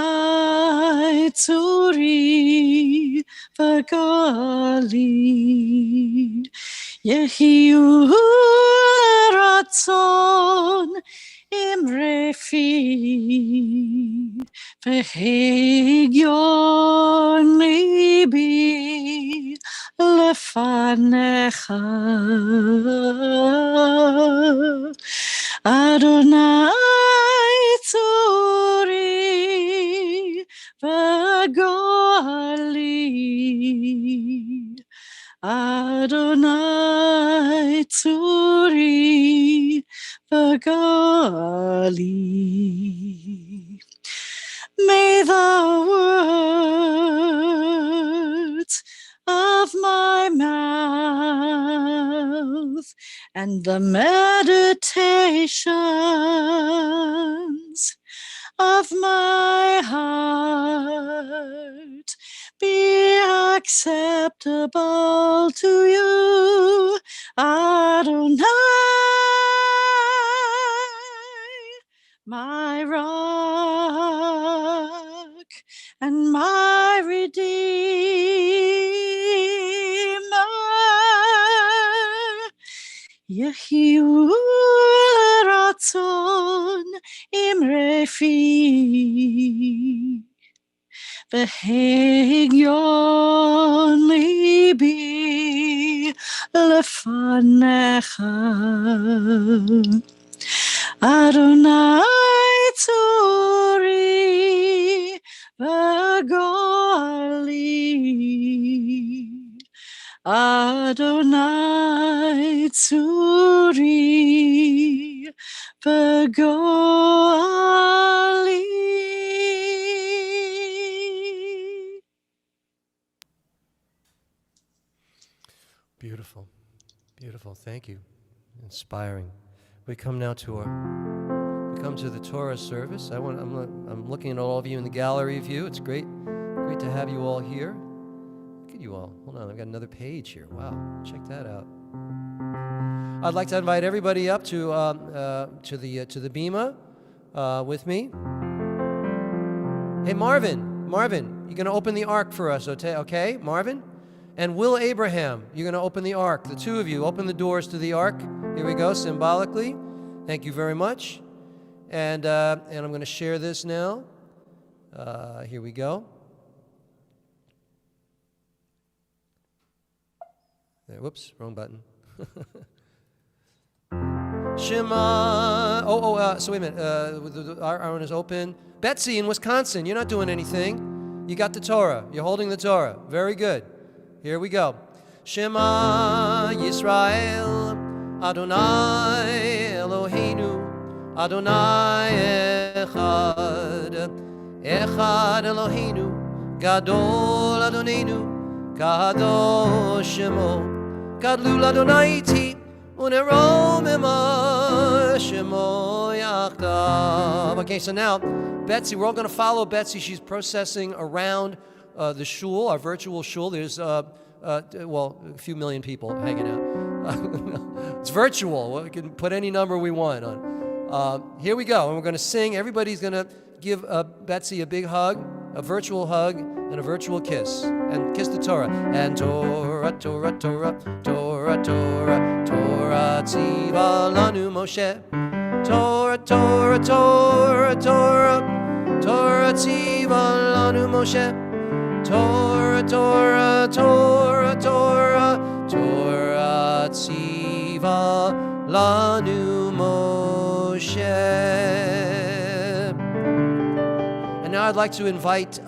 Speaker 7: Adonai tzuri v'gali, yehiyu ratzon im refi, v'hegyon libi lefanecha. Adonai tzuri v'gali, Adonai tzuri v'gali. May the words of my mouth and the meditations of my heart be acceptable to you, Adonai, my rock and my redeemer. Yehiyu ratzon im refi, v'hegyon libi lefanecha. Adonai tzuri v'gali, Adonai tzuri v'gali.
Speaker 1: Beautiful. Beautiful. Thank you. Inspiring. We come now to the Torah service. I'm looking at all of you in the gallery view. It's great to have you all here. Look at you all. Hold on, I've got another page here. Wow, check that out. I'd like to invite everybody up to the bima with me. Hey, Marvin, you're going to open the ark for us, okay, Marvin? And Will Abraham, you're going to open the ark. The two of you, open the doors to the ark. Here we go, symbolically. Thank you very much. And I'm going to share this now. Here we go. There, whoops, wrong button. Shema. So wait a minute. Our one is open. Betsy in Wisconsin, you're not doing anything. You got the Torah. You're holding the Torah. Very good. Here we go. Shema Yisrael, Adonai Eloheinu, Adonai Echad, Echad Eloheinu, Gadol Adonenu, Kadosh Shemo, Gadlu Adonai Iti, Unerom Ema Shemo Yachdav. Okay, so now, Betsy, we're all going to follow Betsy. She's processing around the shul, our virtual shul. There's, well, a few million people hanging out. It's virtual. We can put any number we want on. Here we go, and we're going to sing. Everybody's going to give Betsy a big hug, a virtual hug, and a virtual kiss. And kiss the Torah. And Torah, Torah, Torah, Torah, Torah, Torah, Tziva Lanu Moshe. Torah, Torah, Torah, Torah, Torah, Tziva Lanu Moshe. Torah, Torah, Torah, Torah, Torah, Tziva Lanu Moshe. And now I'd like to invite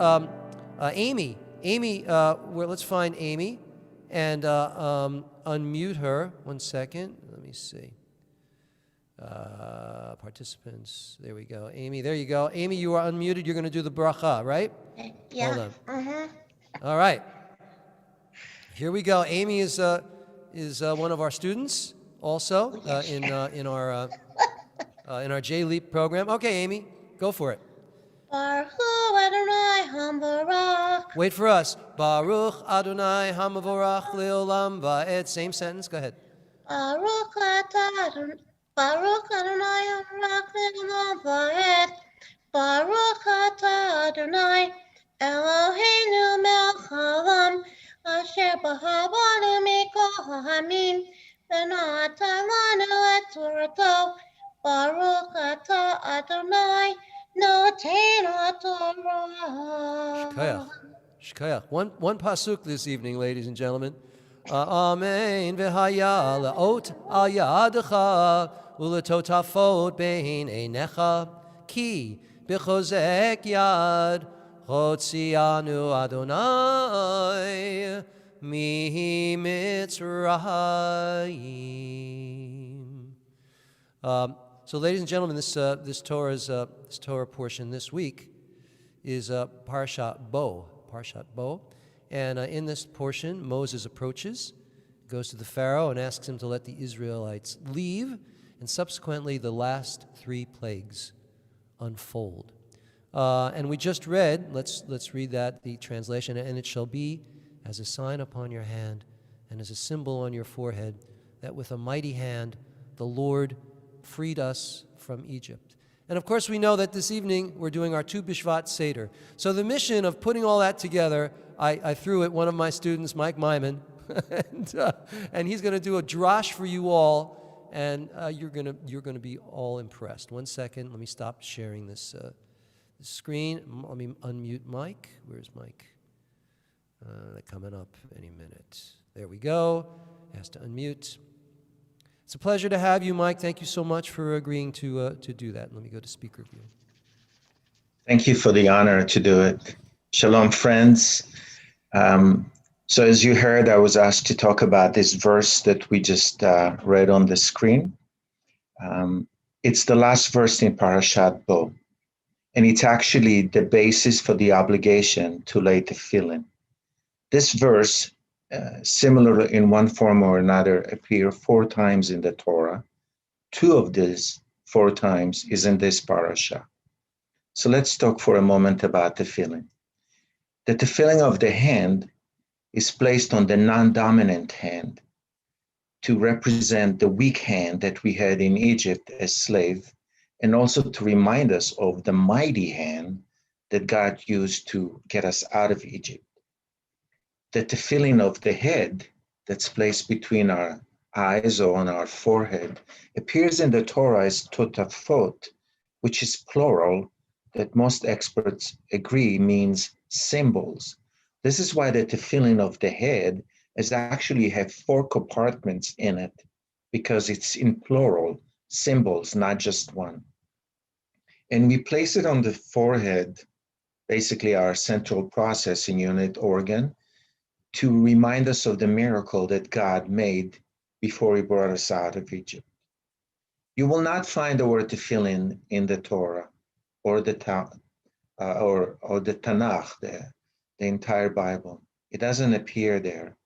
Speaker 1: Amy. Amy, let's find Amy and unmute her. 1 second. Let me see. Participants. There we go. Amy, there you go. Amy, you are unmuted. You're going to do the bracha, right?
Speaker 9: Yeah.
Speaker 1: Hold on. All right. Here we go. Amy is one of our students also in our J-Leap program. Okay, Amy, go for it.
Speaker 9: Baruch Adonai Hamvarach.
Speaker 1: Wait for us. Baruch Adonai Hamavorach Leolam Va'ed. Same sentence. Go ahead.
Speaker 9: Baruch Adonai Hamvarach Leolam Va'ed. Baruch Adonai Eloheinu melech haolam asher b'havanu mikol ha'amim v'natan lanu et Torato. Baruch atah Adonai noten haTorah.
Speaker 1: Shkayach. One pasuk this evening, ladies and gentlemen. Amen v'haya le'ot al yadecha uletotafot bein einecha ki b'chozek yad chotzianu Adonai mi Mitzrayim. So, ladies and gentlemen, this Torah portion this week is Parshat Bo. And in this portion, Moses approaches, goes to the Pharaoh and asks him to let the Israelites leave, and subsequently the last 3 plagues unfold. And we just read, let's read that, the translation, and it shall be as a sign upon your hand and as a symbol on your forehead that with a mighty hand the Lord freed us from Egypt. And of course we know that this evening we're doing our 2 Bishvat Seder. So the mission of putting all that together, I threw at one of my students, Mike Myman, and he's going to do a drash for you all, and you're going to be all impressed. 1 second, let me stop sharing this screen. Let me unmute Mike. Where's Mike? Coming up any minute. There we go. Has to unmute. It's a pleasure to have you, Mike. Thank you so much for agreeing to do that. Let me go to speaker view.
Speaker 2: Thank you for the honor to do it. Shalom, friends. So as you heard, I was asked to talk about this verse that we just read on the screen. It's the last verse in Parashat Bo, and it's actually the basis for the obligation to lay tefillin. This verse, similar in one form or another, appear 4 times in the Torah. 2 of these 4 times is in this parasha. So let's talk for a moment about tefillin. The tefillin of the hand is placed on the non-dominant hand to represent the weak hand that we had in Egypt as slave, and also to remind us of the mighty hand that God used to get us out of Egypt. The tefillin of the head that's placed between our eyes or on our forehead appears in the Torah as totafot, which is plural, that most experts agree means symbols. This is why the tefillin of the head is actually have 4 compartments in it, because it's in plural, symbols, not just one. And we place it on the forehead, basically our central processing unit organ, to remind us of the miracle that God made before he brought us out of Egypt. You will not find the word tefillin in the Torah or the Tanakh, the entire Bible. It doesn't appear there.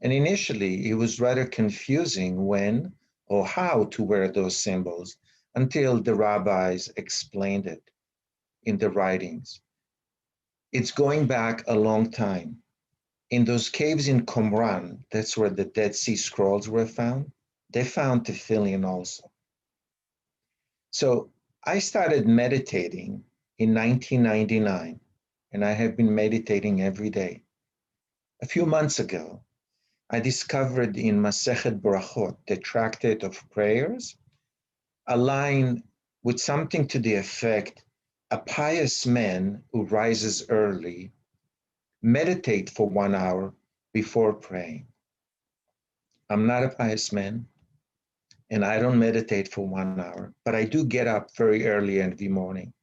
Speaker 2: And initially, it was rather confusing when or how to wear those symbols until the rabbis explained it in the writings. It's going back a long time. In those caves in Qumran, that's where the Dead Sea Scrolls were found, they found tefillin also. So I started meditating in 1999, and I have been meditating every day. A few months ago, I discovered in Masechet Brachot, the tractate of prayers, a line with something to the effect, a pious man who rises early, meditate for 1 hour before praying. I'm not a pious man, and I don't meditate for 1 hour, but I do get up very early every morning.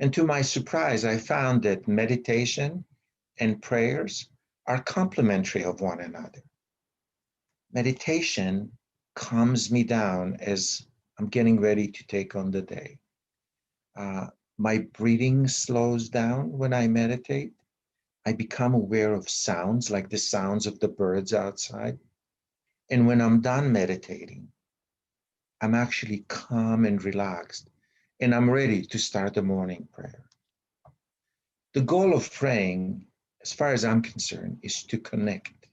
Speaker 2: And to my surprise, I found that meditation and prayers are complementary of one another. Meditation calms me down as I'm getting ready to take on the day. My breathing slows down when I meditate. I become aware of sounds like the sounds of the birds outside. And when I'm done meditating, I'm actually calm and relaxed, and I'm ready to start the morning prayer. The goal of praying, as far as I'm concerned, is to connect.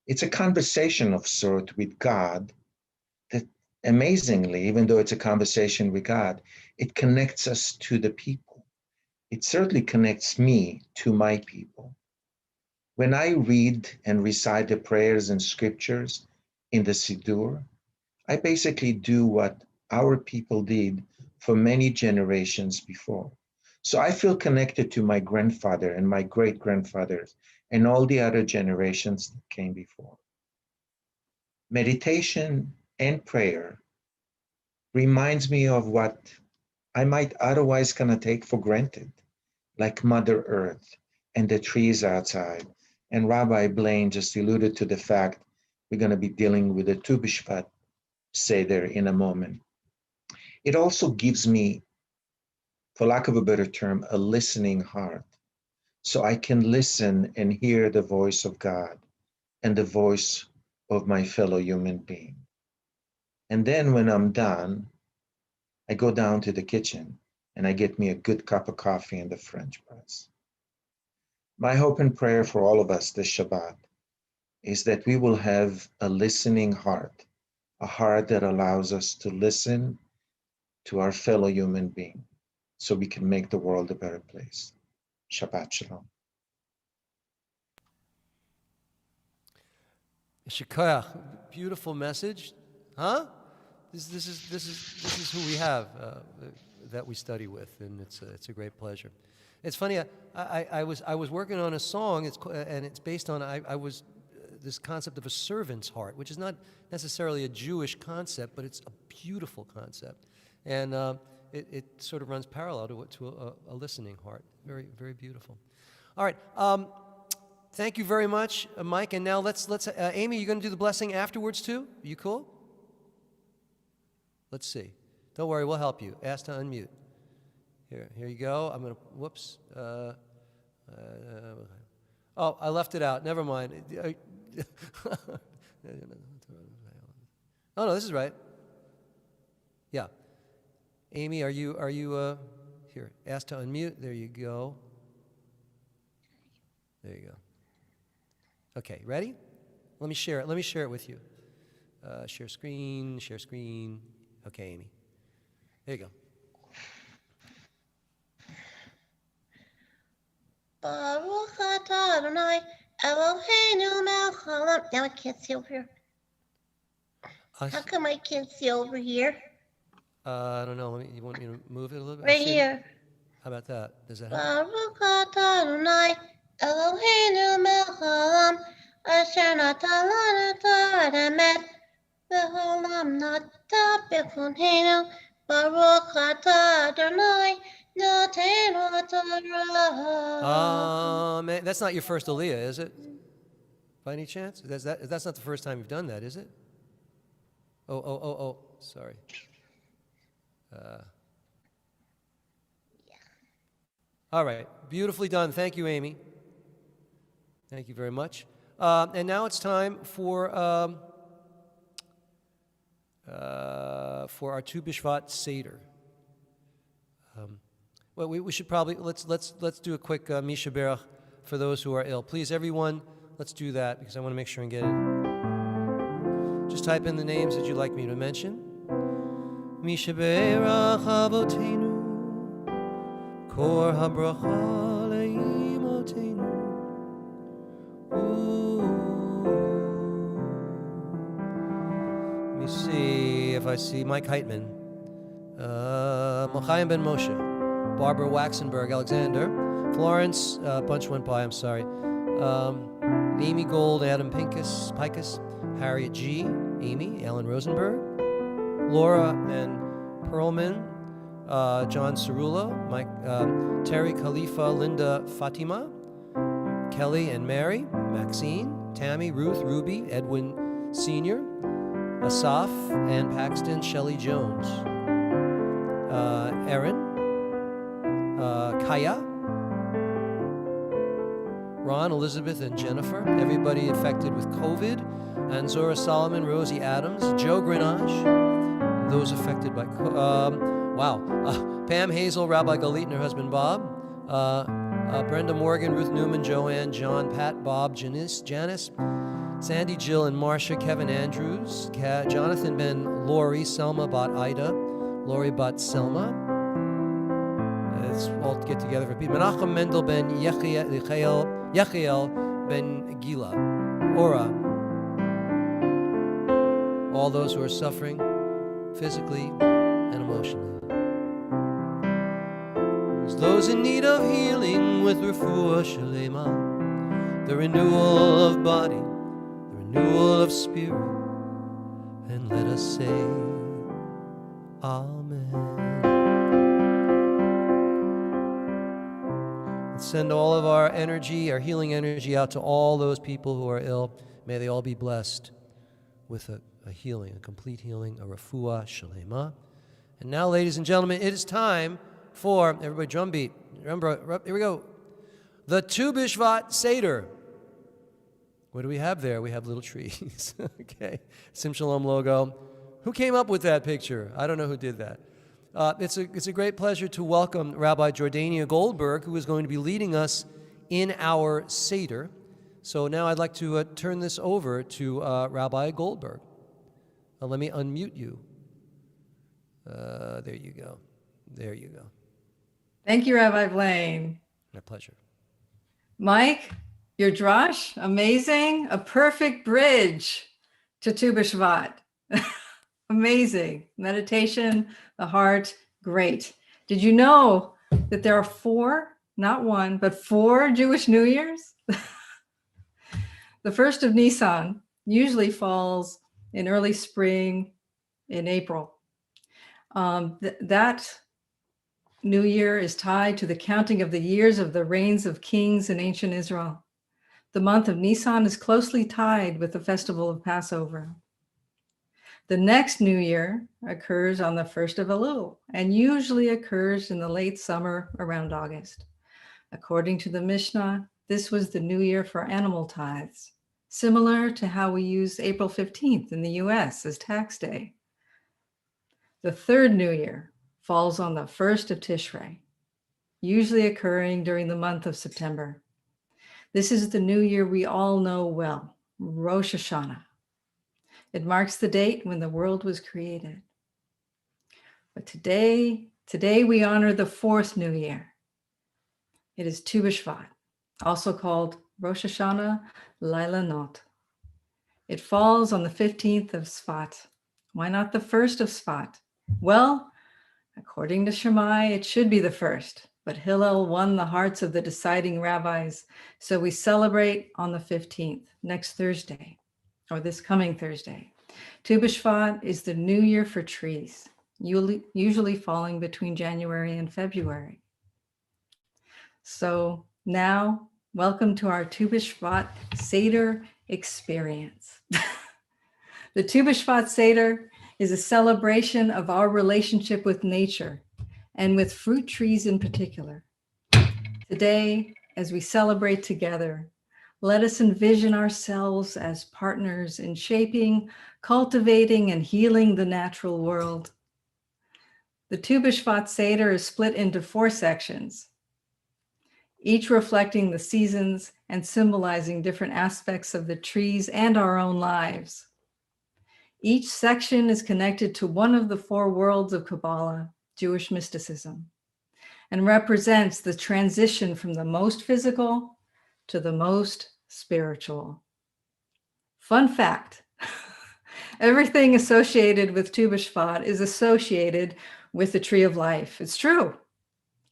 Speaker 2: It's a conversation of sort with God that amazingly, even though it's a conversation with God, it connects us to the people. It certainly connects me to my people. When I read and recite the prayers and scriptures in the Siddur, I basically do what our people did for many generations before. So I feel connected to my grandfather and my great-grandfathers and all the other generations that came before. Meditation and prayer reminds me of what I might otherwise kind of take for granted, like Mother Earth and the trees outside. And Rabbi Blaine just alluded to the fact we're going to be dealing with the Tu Bishvat Seder in a moment. It also gives me, for lack of a better term, a listening heart. So I can listen and hear the voice of God and the voice of my fellow human being. And then when I'm done, I go down to the kitchen and I get me a good cup of coffee and the French press. My hope and prayer for all of us this Shabbat is that we will have a listening heart, a heart that allows us to listen to our fellow human being so we can make the world a better place. Shabbat Shalom.
Speaker 1: Shikoyach, beautiful message, huh? This is who we have that we study with, and it's a great pleasure. It's funny. I was working on a song. And it's based on this concept of a servant's heart, which is not necessarily a Jewish concept, but it's a beautiful concept, and it sort of runs parallel to a listening heart. Very, very beautiful. All right. Thank you very much, Mike. And now let's Amy, you going to do the blessing afterwards too? Are you cool? Let's see. Don't worry, we'll help you. Ask to unmute. Here you go. I'm going to, whoops. Oh, I left it out. Never mind. Oh, no, this is right. Yeah. Amy, are you here? Ask to unmute. There you go. There you go. Okay, ready? Let me share it. Let me share it with you. Share screen, share screen. Okay, Amy. There you go.
Speaker 9: Baruch atah Adonai Eloheinu melech haolam. Now I can't see over here. How come I can't see over here?
Speaker 1: I don't know. You want me to move it a little bit?
Speaker 9: Right here.
Speaker 1: How about that? Does that help?
Speaker 9: Baruch atah Adonai Eloheinu melech haolam asher natan lanu Torah emet v'haolam nata b'chonenu. Baruch atah Adonai Noteinu Torah.
Speaker 1: That's not your first Aliyah, is it? by any chance? That's not the first time you've done that, is it? Oh, sorry. All right, beautifully done. Thank you, Amy. Thank you very much. And now it's time for our Tu Bishvat Seder. Well, we should probably let's do a quick Misha Berach for those who are ill. Please, everyone, let's do that because I want to make sure and get it. Just type in the names that you'd like me to mention. Misha Berach Avotenu, Kor HaBracha Leimotenu. Let me see if I see Mike Heitman, Mochaim Ben Moshe, Barbara Waxenberg, Alexander, Florence, bunch went by, I'm sorry, Amy Gold, Adam Pincus, Harriet G, Amy, Alan Rosenberg, Laura and Perlman, John Cerullo, Mike, Terry Khalifa, Linda Fatima, Kelly and Mary, Maxine, Tammy, Ruth, Ruby, Edwin Sr., Asaf, Ann Paxton, Shelley Jones, Erin, Kaya, Ron, Elizabeth, and Jennifer, everybody affected with COVID, and Zora Solomon, Rosie Adams, Joe Grenache, those affected by Pam Hazel, Rabbi Galit and her husband Bob, Brenda Morgan, Ruth Newman, Joanne, John, Pat, Bob, Janice, Sandy, Jill, and Marcia, Kevin Andrews, Jonathan Ben, Lori, Selma Bat Ida, Lori Bat Selma. Let's all get together for people. Menachem Mendel Ben Yechiel Ben Gila, Ora. All those who are suffering physically and emotionally. Those in need of healing with refuah shalema, the renewal of body, the renewal of spirit, and let us say, Amen. Let's send all of our energy, our healing energy out to all those people who are ill. May they all be blessed with a healing, a complete healing, a refuah shalema. And now, ladies and gentlemen, it is time for, everybody drum beat, remember, here we go, the Tu Bishvat Seder. What do we have there? We have little trees. Okay, Sim Shalom logo. Who came up with that picture? I don't know who did that. It's a great pleasure to welcome Rabbi Jordania Goldberg, who is going to be leading us in our Seder. So now I'd like to turn this over to Rabbi Goldberg. Let me unmute you. There you go. There you go.
Speaker 10: Thank you, Rabbi Blaine.
Speaker 1: My pleasure.
Speaker 10: Mike, your drash, amazing. A perfect bridge to Tu B'Shvat. Amazing. Meditation, the heart, great. Did you know that there are 4, not 1, but 4 Jewish New Years? The first of Nisan usually falls in early spring in April. That New Year is tied to the counting of the years of the reigns of kings in ancient Israel. The month of Nisan is closely tied with the festival of Passover. The next New Year occurs on the 1st of Elul and usually occurs in the late summer around August. According to the Mishnah, this was the New Year for animal tithes, similar to how we use April 15th in the US as tax day. The third New Year falls on the 1st of Tishrei, usually occurring during the month of September. This is the New Year we all know well, Rosh Hashanah. It marks the date when the world was created. But today we honor the 4th New Year. It is Tu B'Shvat, also called Rosh Hashanah Laila Not. It falls on the 15th of Sfat. Why not the 1st of Sfat? Well, according to Shammai, it should be the 1st, but Hillel won the hearts of the deciding rabbis, so we celebrate on the 15th, next Thursday, or this coming Thursday. Tu B'Shvat is the New Year for trees, usually falling between January and February. So now, welcome to our Tu B'Shvat Seder experience. The Tu B'Shvat Seder is a celebration of our relationship with nature and with fruit trees in particular. Today, as we celebrate together, let us envision ourselves as partners in shaping, cultivating, and healing the natural world. The Tu B'Shvat Seder is split into 4 sections, each reflecting the seasons and symbolizing different aspects of the trees and our own lives. Each section is connected to one of the 4 worlds of Kabbalah, Jewish mysticism, and represents the transition from the most physical to the most spiritual. Fun fact, everything associated with Tu B'Shvat is associated with the Tree of Life. It's true.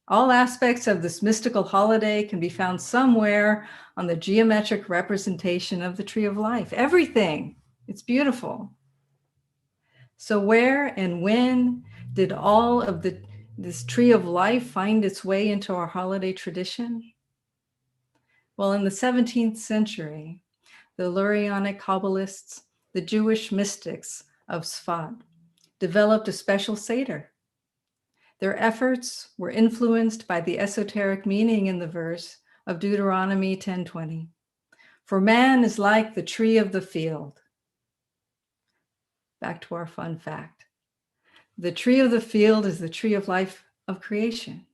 Speaker 10: All aspects of this mystical holiday can be found somewhere on the geometric representation of the Tree of Life. Everything. It's beautiful. So where and when did all of this Tree of Life find its way into our holiday tradition? Well, in the 17th century, the Lurianic Kabbalists, the Jewish mystics of Sfat, developed a special Seder. Their efforts were influenced by the esoteric meaning in the verse of Deuteronomy 10:20. For man is like the tree of the field. Back to our fun fact. The tree of the field is the tree of life of creation.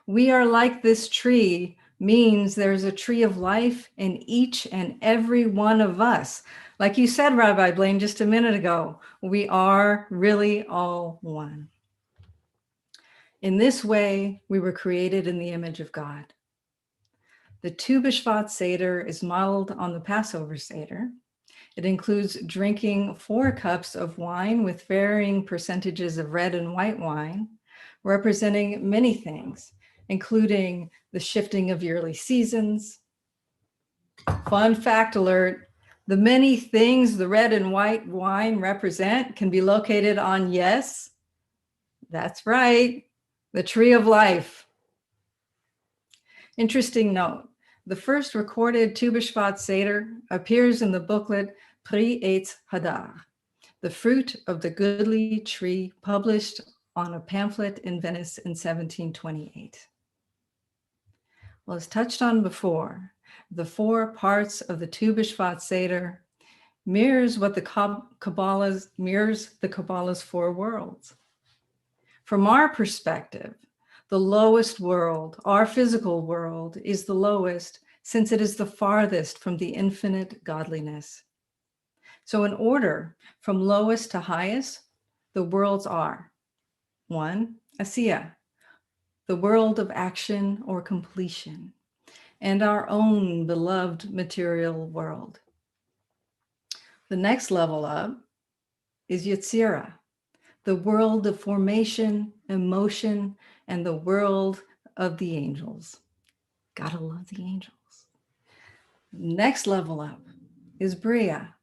Speaker 10: We are like this tree means there's a tree of life in each and every one of us. Like you said, Rabbi Blaine, just a minute ago, we are really all one. In this way, we were created in the image of God. The Tu B'Shvat Seder is modeled on the Passover Seder. It includes drinking 4 cups of wine with varying percentages of red and white wine, representing many things, including the shifting of yearly seasons. Fun fact alert, the many things the red and white wine represent can be located on, yes, that's right, the Tree of Life. Interesting note, the first recorded Tu B'Shvat Seder appears in the booklet Pri Eitz Hadar, the fruit of the goodly tree, published on a pamphlet in Venice in 1728. Well, as touched on before, the 4 parts of the Tu B'Shvat Seder mirrors the Kabbalah's 4 worlds. From our perspective, the lowest world, our physical world, is the lowest since it is the farthest from the infinite godliness. So in order from lowest to highest, the worlds are 1, Asiya, the world of action or completion, and our own beloved material world. The next level up is Yitzira, the world of formation, emotion, and the world of the angels. Gotta love the angels. Next level up is Bria,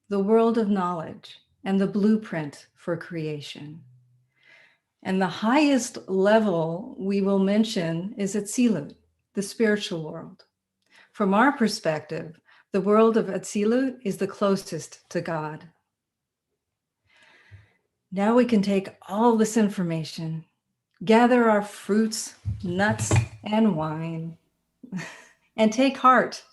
Speaker 10: the world of knowledge and the blueprint for creation. And the highest level we will mention is Atzilut, the spiritual world. From our perspective, the world of Atzilut is the closest to God. Now we can take all this information, gather our fruits, nuts, and wine, and take heart,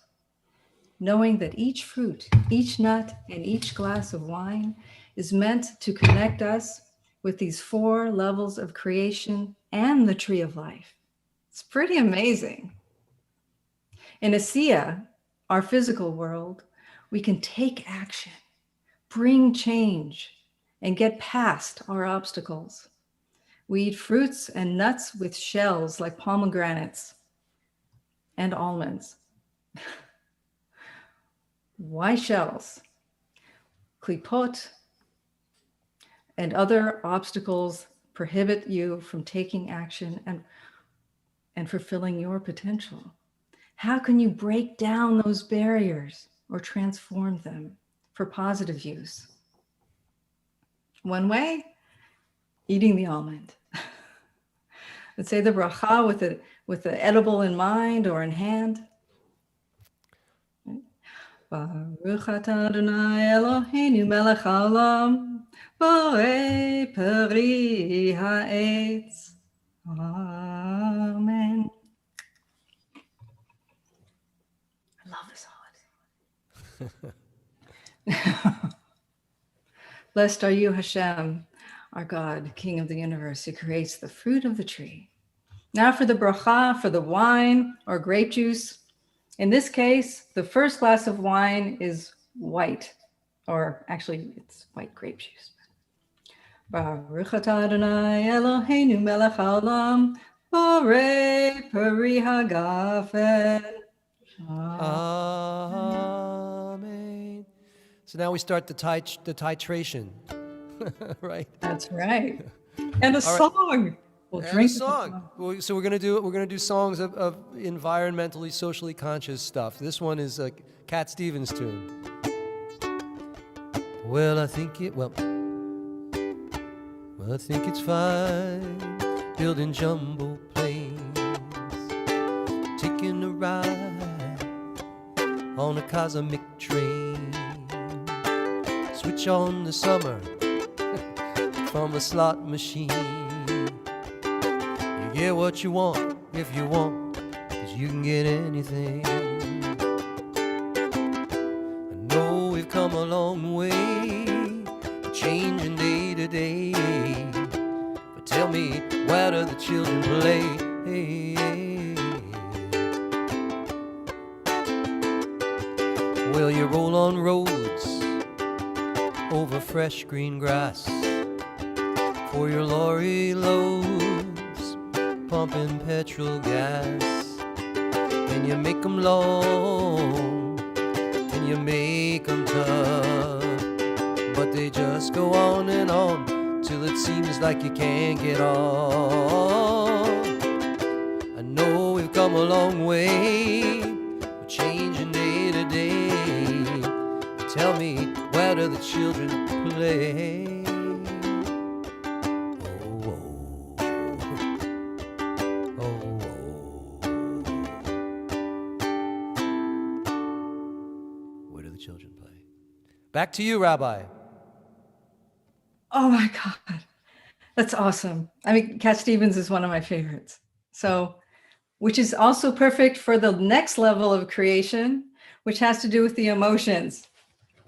Speaker 10: knowing that each fruit, each nut, and each glass of wine is meant to connect us with these 4 levels of creation and the Tree of Life. It's pretty amazing. In Asiya, our physical world, we can take action, bring change, and get past our obstacles. We eat fruits and nuts with shells like pomegranates and almonds. Why shells? Klipot and other obstacles prohibit you from taking action and fulfilling your potential. How can you break down those barriers or transform them for positive use? One way, eating the almond. Let's say the bracha with the edible in mind or in hand. Baruch atah Adonai Eloheinu melech haolam, borei peri ha'etz. Amen. I love this holiday. Blessed are you, Hashem, our God, King of the universe, who creates the fruit of the tree. Now for the bracha, for the wine or grape juice. In this case, the first glass of wine is white, or actually it's white grape juice. Baruch atah Adonai Eloheinu melech haolam, borei peri hagafen.
Speaker 1: Amen. So now we start the titration, right?
Speaker 10: That's right. And a song. We'll drink
Speaker 1: a song. So we're gonna do songs of environmentally, socially conscious stuff. This one is a Cat Stevens tune. Well, I think it's fine building jumbo planes, taking a ride on a cosmic train. Switch on the summer from a slot machine. You get what you want if you want, 'cause you can get anything. I know we've come a long way, changing day to day. But tell me, where do the children play? Well, you roll on roads over fresh green grass for your lorry loads, pumping petrol gas. And you make them long, and you make them tough, but they just go on and on till it seems like you can't get off. I know we've come a long way, we're changing day to day. Tell me, where do the children play? Where do the children play? Back to you, Rabbi.
Speaker 10: Oh my God, that's awesome. I mean, Cat Stevens is one of my favorites. So, which is also perfect for the next level of creation, which has to do with the emotions,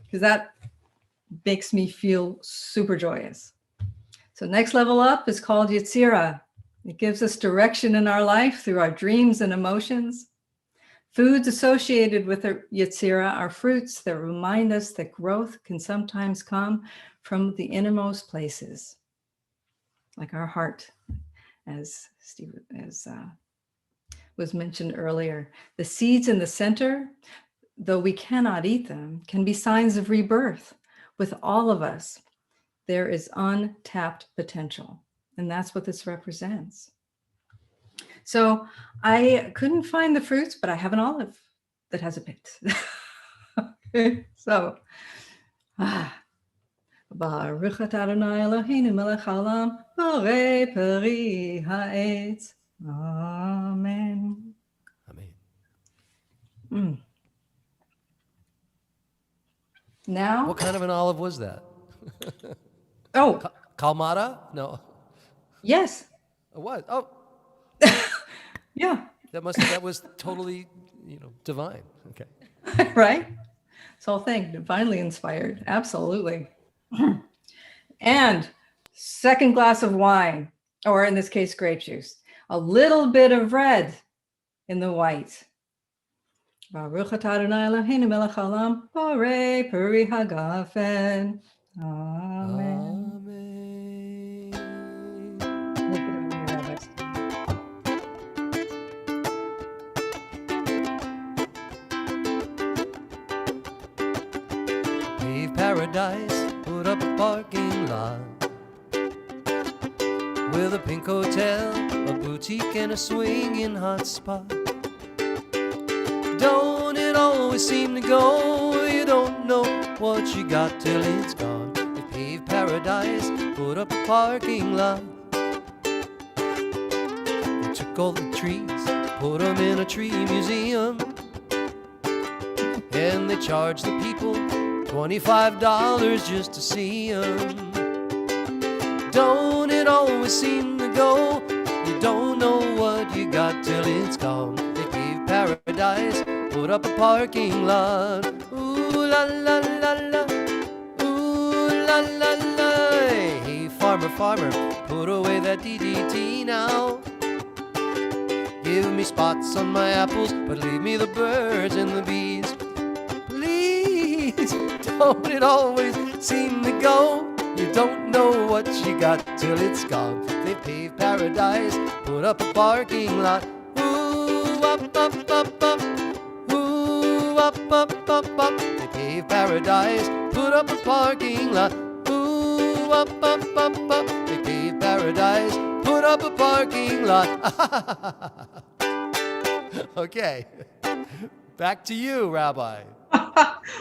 Speaker 10: because that makes me feel super joyous. So next level up is called Yitzira. It gives us direction in our life through our dreams and emotions. Foods associated with the Yitzira are fruits that remind us that growth can sometimes come from the innermost places, like our heart, as was mentioned earlier. The seeds in the center, though we cannot eat them, can be signs of rebirth. With all of us, there is untapped potential, and that's what this represents. So I couldn't find the fruits, but I have an olive that has a pit. So, Baruch atah Adonai Eloheinu melech haolam, borei peri ha'etz. Amen.
Speaker 1: Amen.
Speaker 10: Now,
Speaker 1: what kind of an olive was that?
Speaker 10: Oh,
Speaker 1: Kalmata? No.
Speaker 10: Yes.
Speaker 1: What? Oh.
Speaker 10: Yeah.
Speaker 1: That was totally, divine. Okay.
Speaker 10: Right? This whole thing, divinely inspired. Absolutely. And second glass of wine, or in this case, grape juice. A little bit of red in the white. Baruch atah Adonai Eloheinu melech haolam, borei peri hagafen. Amen. Take it over here, Rabbi.
Speaker 1: Pave paradise, put up a parking lot with a pink hotel, a boutique, and a swinging hot spot. Don't it always seem to go? You don't know what you got till it's gone. They paved paradise, put up a parking lot. They took all the trees, put them in a tree museum. and they charge the people $25 just to see 'em. Don't it always seem to go? You don't know what you got till it's gone. They paved paradise, put up a parking lot. Ooh la la la la, ooh la la la. Hey farmer, farmer, put away that DDT now. Give me spots on my apples, but leave me the birds and the bees. Please, don't it always seem to go? You don't know what you got till it's gone. They paved paradise, put up a parking lot. Ooh, up, up, up, up. Ooh, up, up, up, up. They paved paradise, put up a parking lot. Ooh, up, up, up, up. They paved paradise, put up a parking lot. Okay, back to you, Rabbi.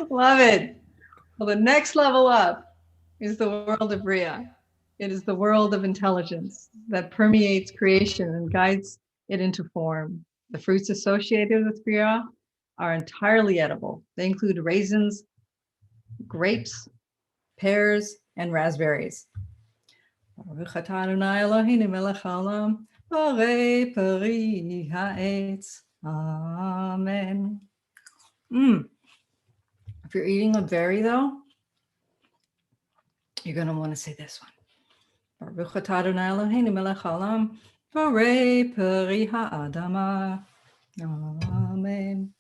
Speaker 10: Love it. Well, the next level up is the world of Bria. It is the world of intelligence that permeates creation and guides it into form. The fruits associated with Bria are entirely edible. They include raisins, grapes, pears, and raspberries. Baruch atah Adonai Eloheinu melech haolam, borei peri ha'etz. Amen. If you're eating a berry, though, you're going to want to say this one. Baruch atah Adonai Eloheinu melech haolam, borei peri ha'adama. Amen.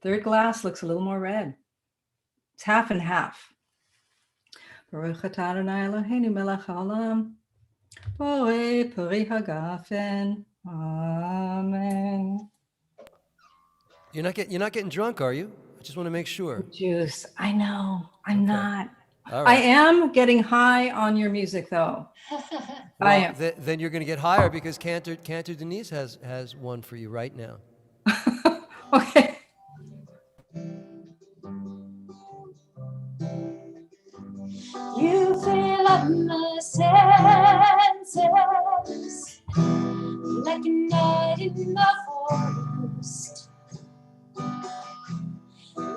Speaker 10: Third glass looks a little more red. It's half and half. Baruch atah Adonai Eloheinu melech haolam, borei peri hagafen. Amen.
Speaker 1: You're not getting drunk, are you? I just want to make sure.
Speaker 10: Juice. I know. I'm not.
Speaker 1: All
Speaker 10: I
Speaker 1: right.
Speaker 10: am getting high on your music, though. I am.
Speaker 1: Then you're going to get higher because Cantor Denise has one for you right now.
Speaker 10: Okay.
Speaker 8: You fill up my senses like a night in the forest,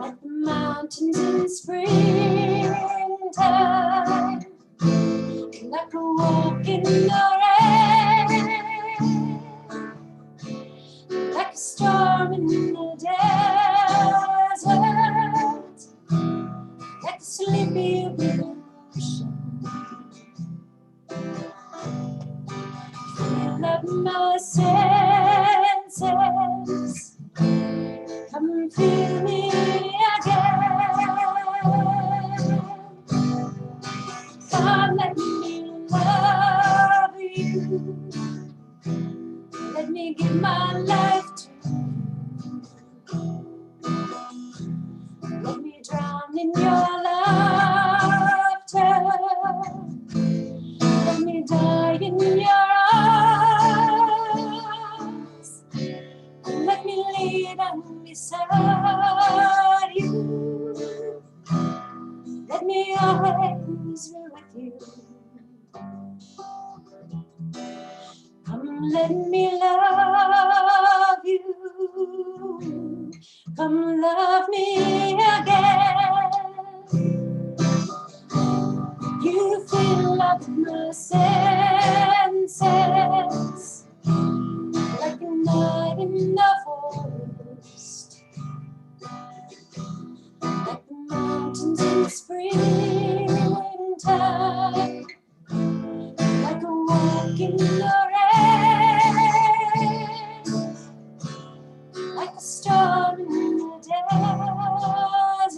Speaker 8: like the mountains in springtime, like a walk in the rain, like a storm in the desert, like a sleepy ocean. Fill up my senses, come and fill me again. Come, let me love you. Let me give my life to you. Let me drown in your laughter. Let me die in your arms. Let me lay down beside you. Let me always be with you. Come, let me love you. Come, love me again. You fill up my senses like a night in the forest, like the mountains in springtime, like a walk in the rain, like a storm in the desert,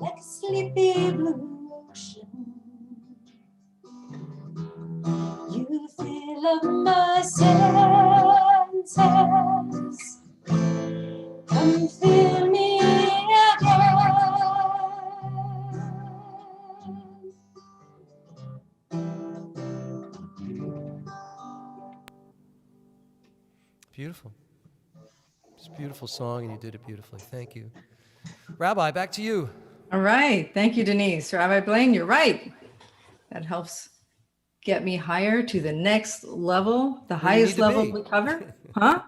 Speaker 8: like a sleepy blue ocean. You fill up my senses, come fill me again.
Speaker 1: Beautiful. It's a beautiful song, and you did it beautifully. Thank you. Rabbi, back to you.
Speaker 10: All right. Thank you, Denise. Rabbi Blaine, you're right. That helps get me higher to the next level, the highest level we cover. Huh?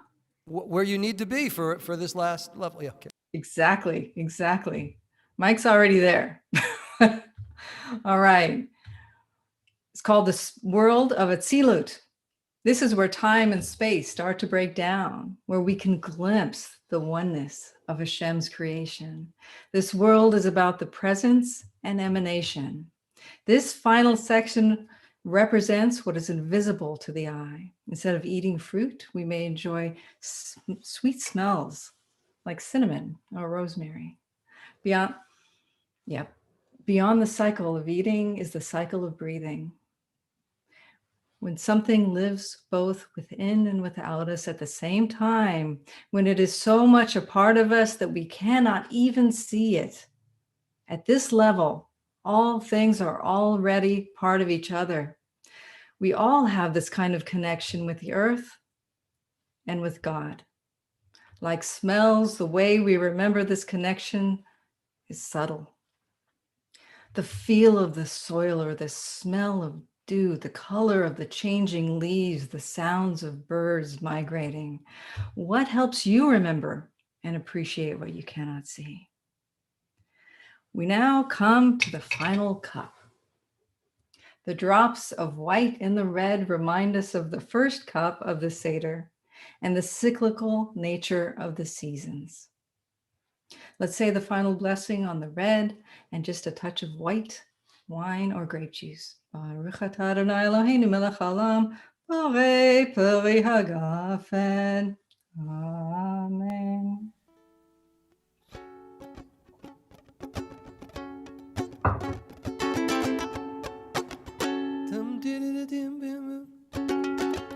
Speaker 1: where you need to be for this last level. Yeah, okay.
Speaker 10: Exactly. Mike's already there. All right. It's called the world of Atzilut. This is where time and space start to break down, where we can glimpse the oneness of Hashem's creation. This world is about the presence and emanation. This final section represents what is invisible to the eye. Instead of eating fruit, we may enjoy sweet smells like cinnamon or rosemary. Beyond the cycle of eating is the cycle of breathing. When something lives both within and without us at the same time, when it is so much a part of us that we cannot even see it. At this level, all things are already part of each other. We all have this kind of connection with the earth and with God. Like smells, the way we remember this connection is subtle. The feel of the soil or the smell of dew, the color of the changing leaves, the sounds of birds migrating. What helps you remember and appreciate what you cannot see? We now come to the final cup. The drops of white and the red remind us of the first cup of the Seder and the cyclical nature of the seasons. Let's say the final blessing on the red and just a touch of white wine or grape juice. Baruch atah Adonai Eloheinu melech haolam, borei peri hagafen. Amen.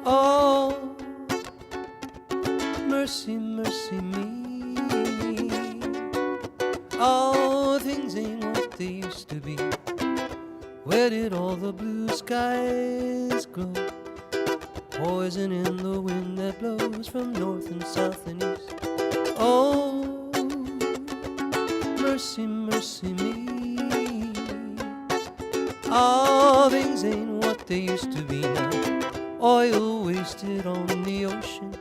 Speaker 1: Oh, mercy, mercy me. All things ain't what they used to be. Where did all the blue skies grow? Poison in the wind that blows from north and south and east. Oh, mercy, mercy me. All things ain't what they used to be now. Oil wasted on the ocean.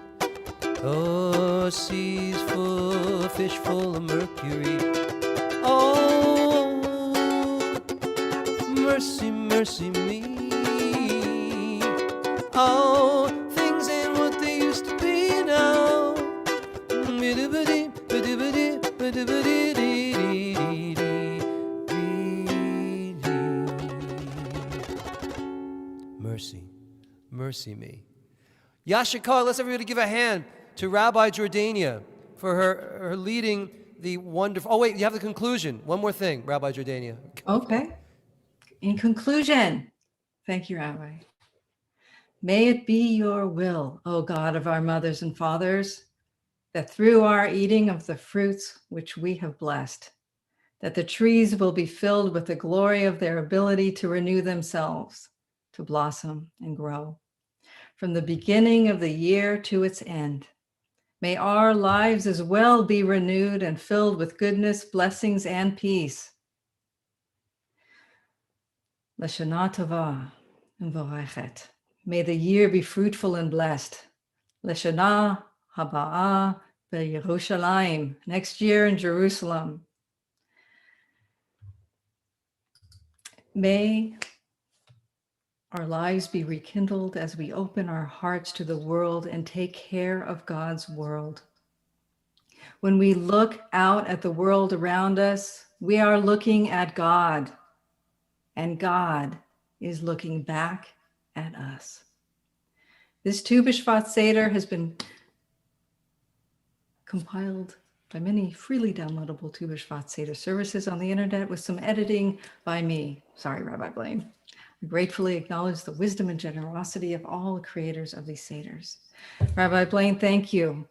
Speaker 1: Oh, seas full, fish full of mercury. Oh, mercy, mercy me. Oh, things ain't what they used to be now. Mercy, mercy me. Yashikar, let's everybody give a hand to Rabbi Jordania for her leading the wonderful... Oh, wait, you have the conclusion. One more thing, Rabbi Jordania.
Speaker 10: Okay. In conclusion, thank you, Rabbi. May it be your will, O God of our mothers and fathers, that through our eating of the fruits which we have blessed, that the trees will be filled with the glory of their ability to renew themselves, to blossom and grow. From the beginning of the year to its end, may our lives as well be renewed and filled with goodness, blessings, and peace. Lashana tova v'vorachet. May the year be fruitful and blessed. Lashana haba'ah beYerushalayim. Next year in Jerusalem. May our lives be rekindled as we open our hearts to the world and take care of God's world. When we look out at the world around us, we are looking at God, and God is looking back at us. This Tu Bishvat Seder has been compiled by many freely downloadable Tu Bishvat Seder services on the internet with some editing by me. Sorry, Rabbi Blaine. I gratefully acknowledge the wisdom and generosity of all the creators of these Seders. Rabbi Blaine, thank you.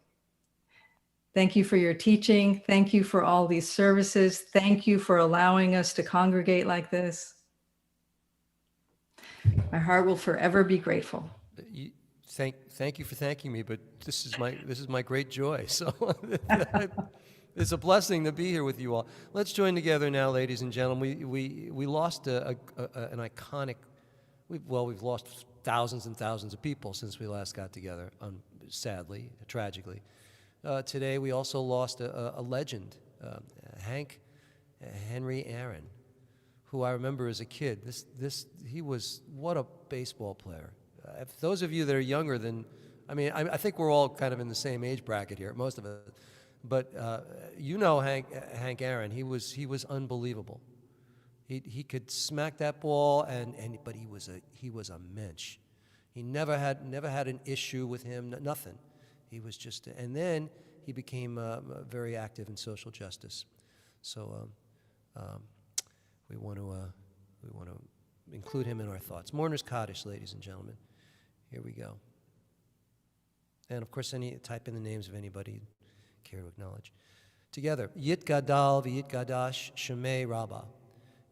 Speaker 10: Thank you for your teaching. Thank you for all these services. Thank you for allowing us to congregate like this. My heart will forever be grateful.
Speaker 1: Thank you for thanking me, but this is my great joy. So it's a blessing to be here with you all. Let's join together now, ladies and gentlemen. We lost an iconic. We've lost thousands and thousands of people since we last got together on sadly, tragically. Today we also lost a legend, Henry Aaron, who I remember as a kid. He was, what a baseball player. If those of you that are younger than, I think we're all kind of in the same age bracket here, most of us. But you know Hank Aaron. He was unbelievable. He could smack that ball, but he was a mensch. He never had an issue with him. Nothing. He was just, and then he became very active in social justice. So we want to include him in our thoughts. Mourner's Kaddish, ladies and gentlemen. Here we go. And of course, type in the names of anybody you care to acknowledge. Together, Yit Gadal v'Yit Gadash Shemei Rabba.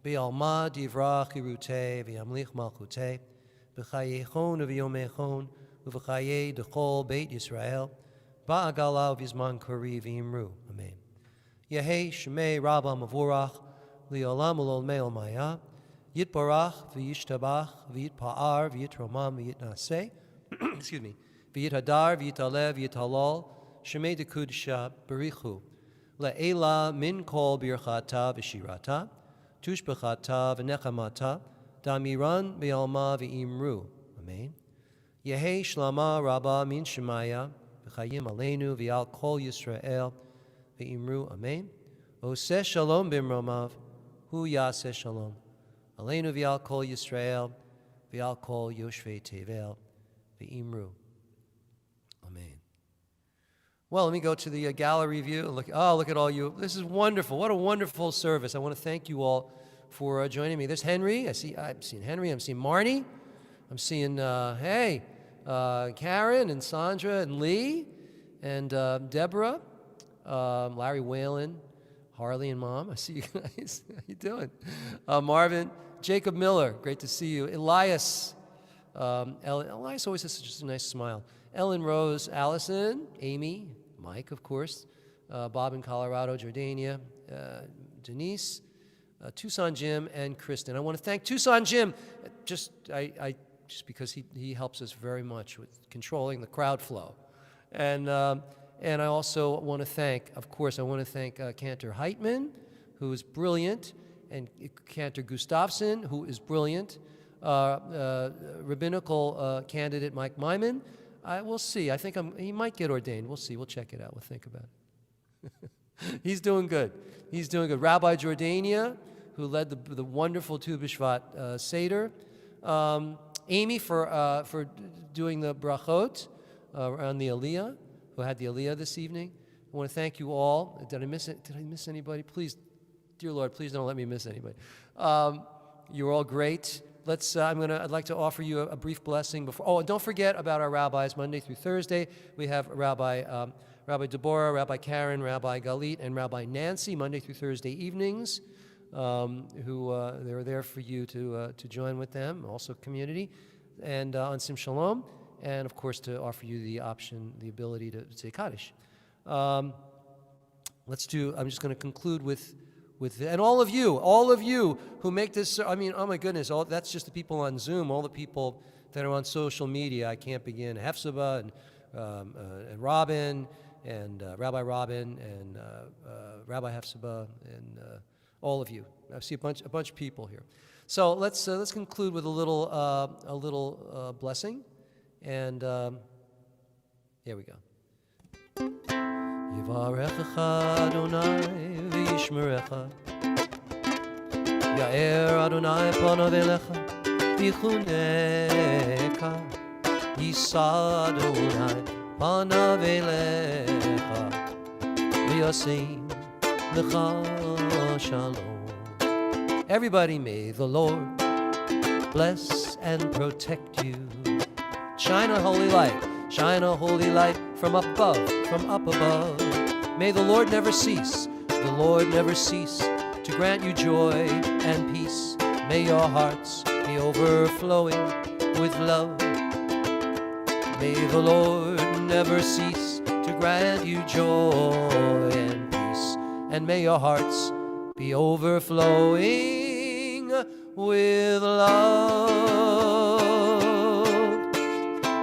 Speaker 1: B'alma divrach irute v'yamlich malchute. B'chayechon v'yomechon v'chaye dechol Beit Yisrael. Ba'agala v'zman kori v'imru. Amen. Yehei Shemei Rabba Mavurach li'olam ul'olmei maya. Yit barach v'yishtabach v'yit pa'ar v'yit romam v'yit naseh. Excuse me. V'yit hadar v'yit alev v'yit halal. Shemei dekudisha berichu. Le'ela min kol birchata v'shirata. Tushbechata v'nechamata. Damiran v'alma v'imru. Amen. Yehei shlama rabba min shemaya. V'chayim aleinu v'al kol Yisrael. V'imru. Amen. Oseh shalom bimromav. Hu yaseh shalom. Aleinu v'al kol Yisrael. V'al kol Yoshvei Tevel. V'imru. Amen. Well, let me go to the gallery view. Look at all you. This is wonderful. What a wonderful service. I want to thank you all for joining me. There's Henry. I've seen Henry. I'm seeing Marnie. I'm seeing, Karen and Sandra and Lee and Deborah, Larry Whalen, Harley and Mom. I see you guys. How you doing? Marvin, Jacob Miller. Great to see you. Elias. Elias always has just a nice smile. Ellen Rose, Allison, Amy, Mike, of course, Bob in Colorado, Jordania, Denise, Tucson Jim, and Kristen. I want to thank Tucson Jim, just because he helps us very much with controlling the crowd flow. And I also want to thank, Cantor Heitman, who is brilliant, and Cantor Gustafson, who is brilliant, rabbinical candidate Mike Myman. We'll see. I think he might get ordained. We'll see. We'll check it out. We'll think about it. He's doing good. He's doing good. Rabbi Jordania, who led the wonderful Tu Bishvat Seder. Amy for doing the brachot around the Aliyah, who had the Aliyah this evening. I want to thank you all. Did I miss anybody? Please, dear Lord, please don't let me miss anybody. You're all great. I'd like to offer you a brief blessing before. Oh, and don't forget about our rabbis, Monday through Thursday. We have Rabbi Deborah, Rabbi Karen, Rabbi Galit, and Rabbi Nancy, Monday through Thursday evenings, who they're there for you to join with them, also community, and on Sim Shalom, and of course to offer you the ability to say Kaddish. I'm just going to conclude with and all of you who make this, oh my goodness, that's just the people on Zoom, all the people that are on social media. I can't begin. Hefzibah and Robin and Rabbi Robin and Rabbi Hefzibah and all of you. I see a bunch of people here. So let's conclude with a little blessing, and here we go. Yivarechecha Adonai v'yishmerecha, Ya'er Adonai panav elecha v'chuneka, Yisa Adonai panav elecha v'yasim lecha shalom. Everybody, may the Lord bless and protect you. Shine a holy light from up above. May the Lord never cease to grant you joy and peace. May your hearts be overflowing with love. May the Lord never cease to grant you joy and peace. And may your hearts be overflowing with love.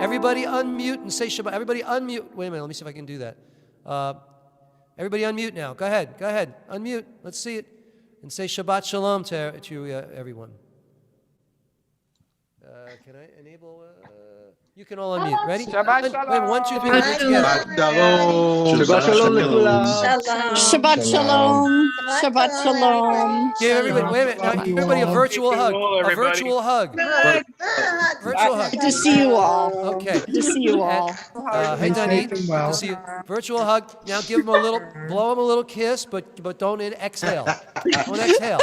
Speaker 1: Everybody unmute and say Shabbat. Everybody unmute. Wait a minute. Let me see if I can do that. Everybody unmute now. Go ahead. Go ahead. Unmute. Let's see it. And say Shabbat Shalom to everyone. Can I enable? You can all unmute. Ready?
Speaker 4: Shabbat Shalom.
Speaker 1: Wait, 1, 2, 3. Let's do it together.
Speaker 11: Shabbat Shalom לכולם.
Speaker 7: Shabbat Shalom. Shabbat Shalom.
Speaker 1: Give everybody, wait a minute. Now, give everybody a virtual hug. A virtual hug. Virtual hug.
Speaker 7: Good to see you all.
Speaker 1: Okay.
Speaker 7: Good to see you all.
Speaker 1: Hey, Dunny. Good to see you. Virtual hug. Now give them blow them a little kiss, but don't exhale. Don't exhale.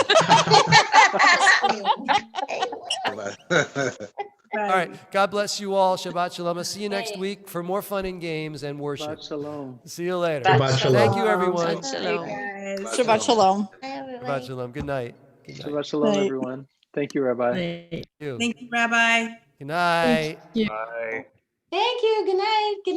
Speaker 1: All right. God bless you all. Shabbat Shalom. I'll see you next week for more fun and games and worship.
Speaker 11: Shabbat Shalom.
Speaker 1: See you later.
Speaker 11: Shabbat Shalom.
Speaker 1: Thank you, everyone.
Speaker 7: Shabbat Shalom.
Speaker 1: Shabbat Shalom. Good night. Good night.
Speaker 11: Shabbat Shalom, everyone. Thank you, Rabbi.
Speaker 1: Thank you.
Speaker 3: Thank you, Rabbi.
Speaker 1: Good night.
Speaker 11: Bye.
Speaker 5: Thank you. Good night. Good night.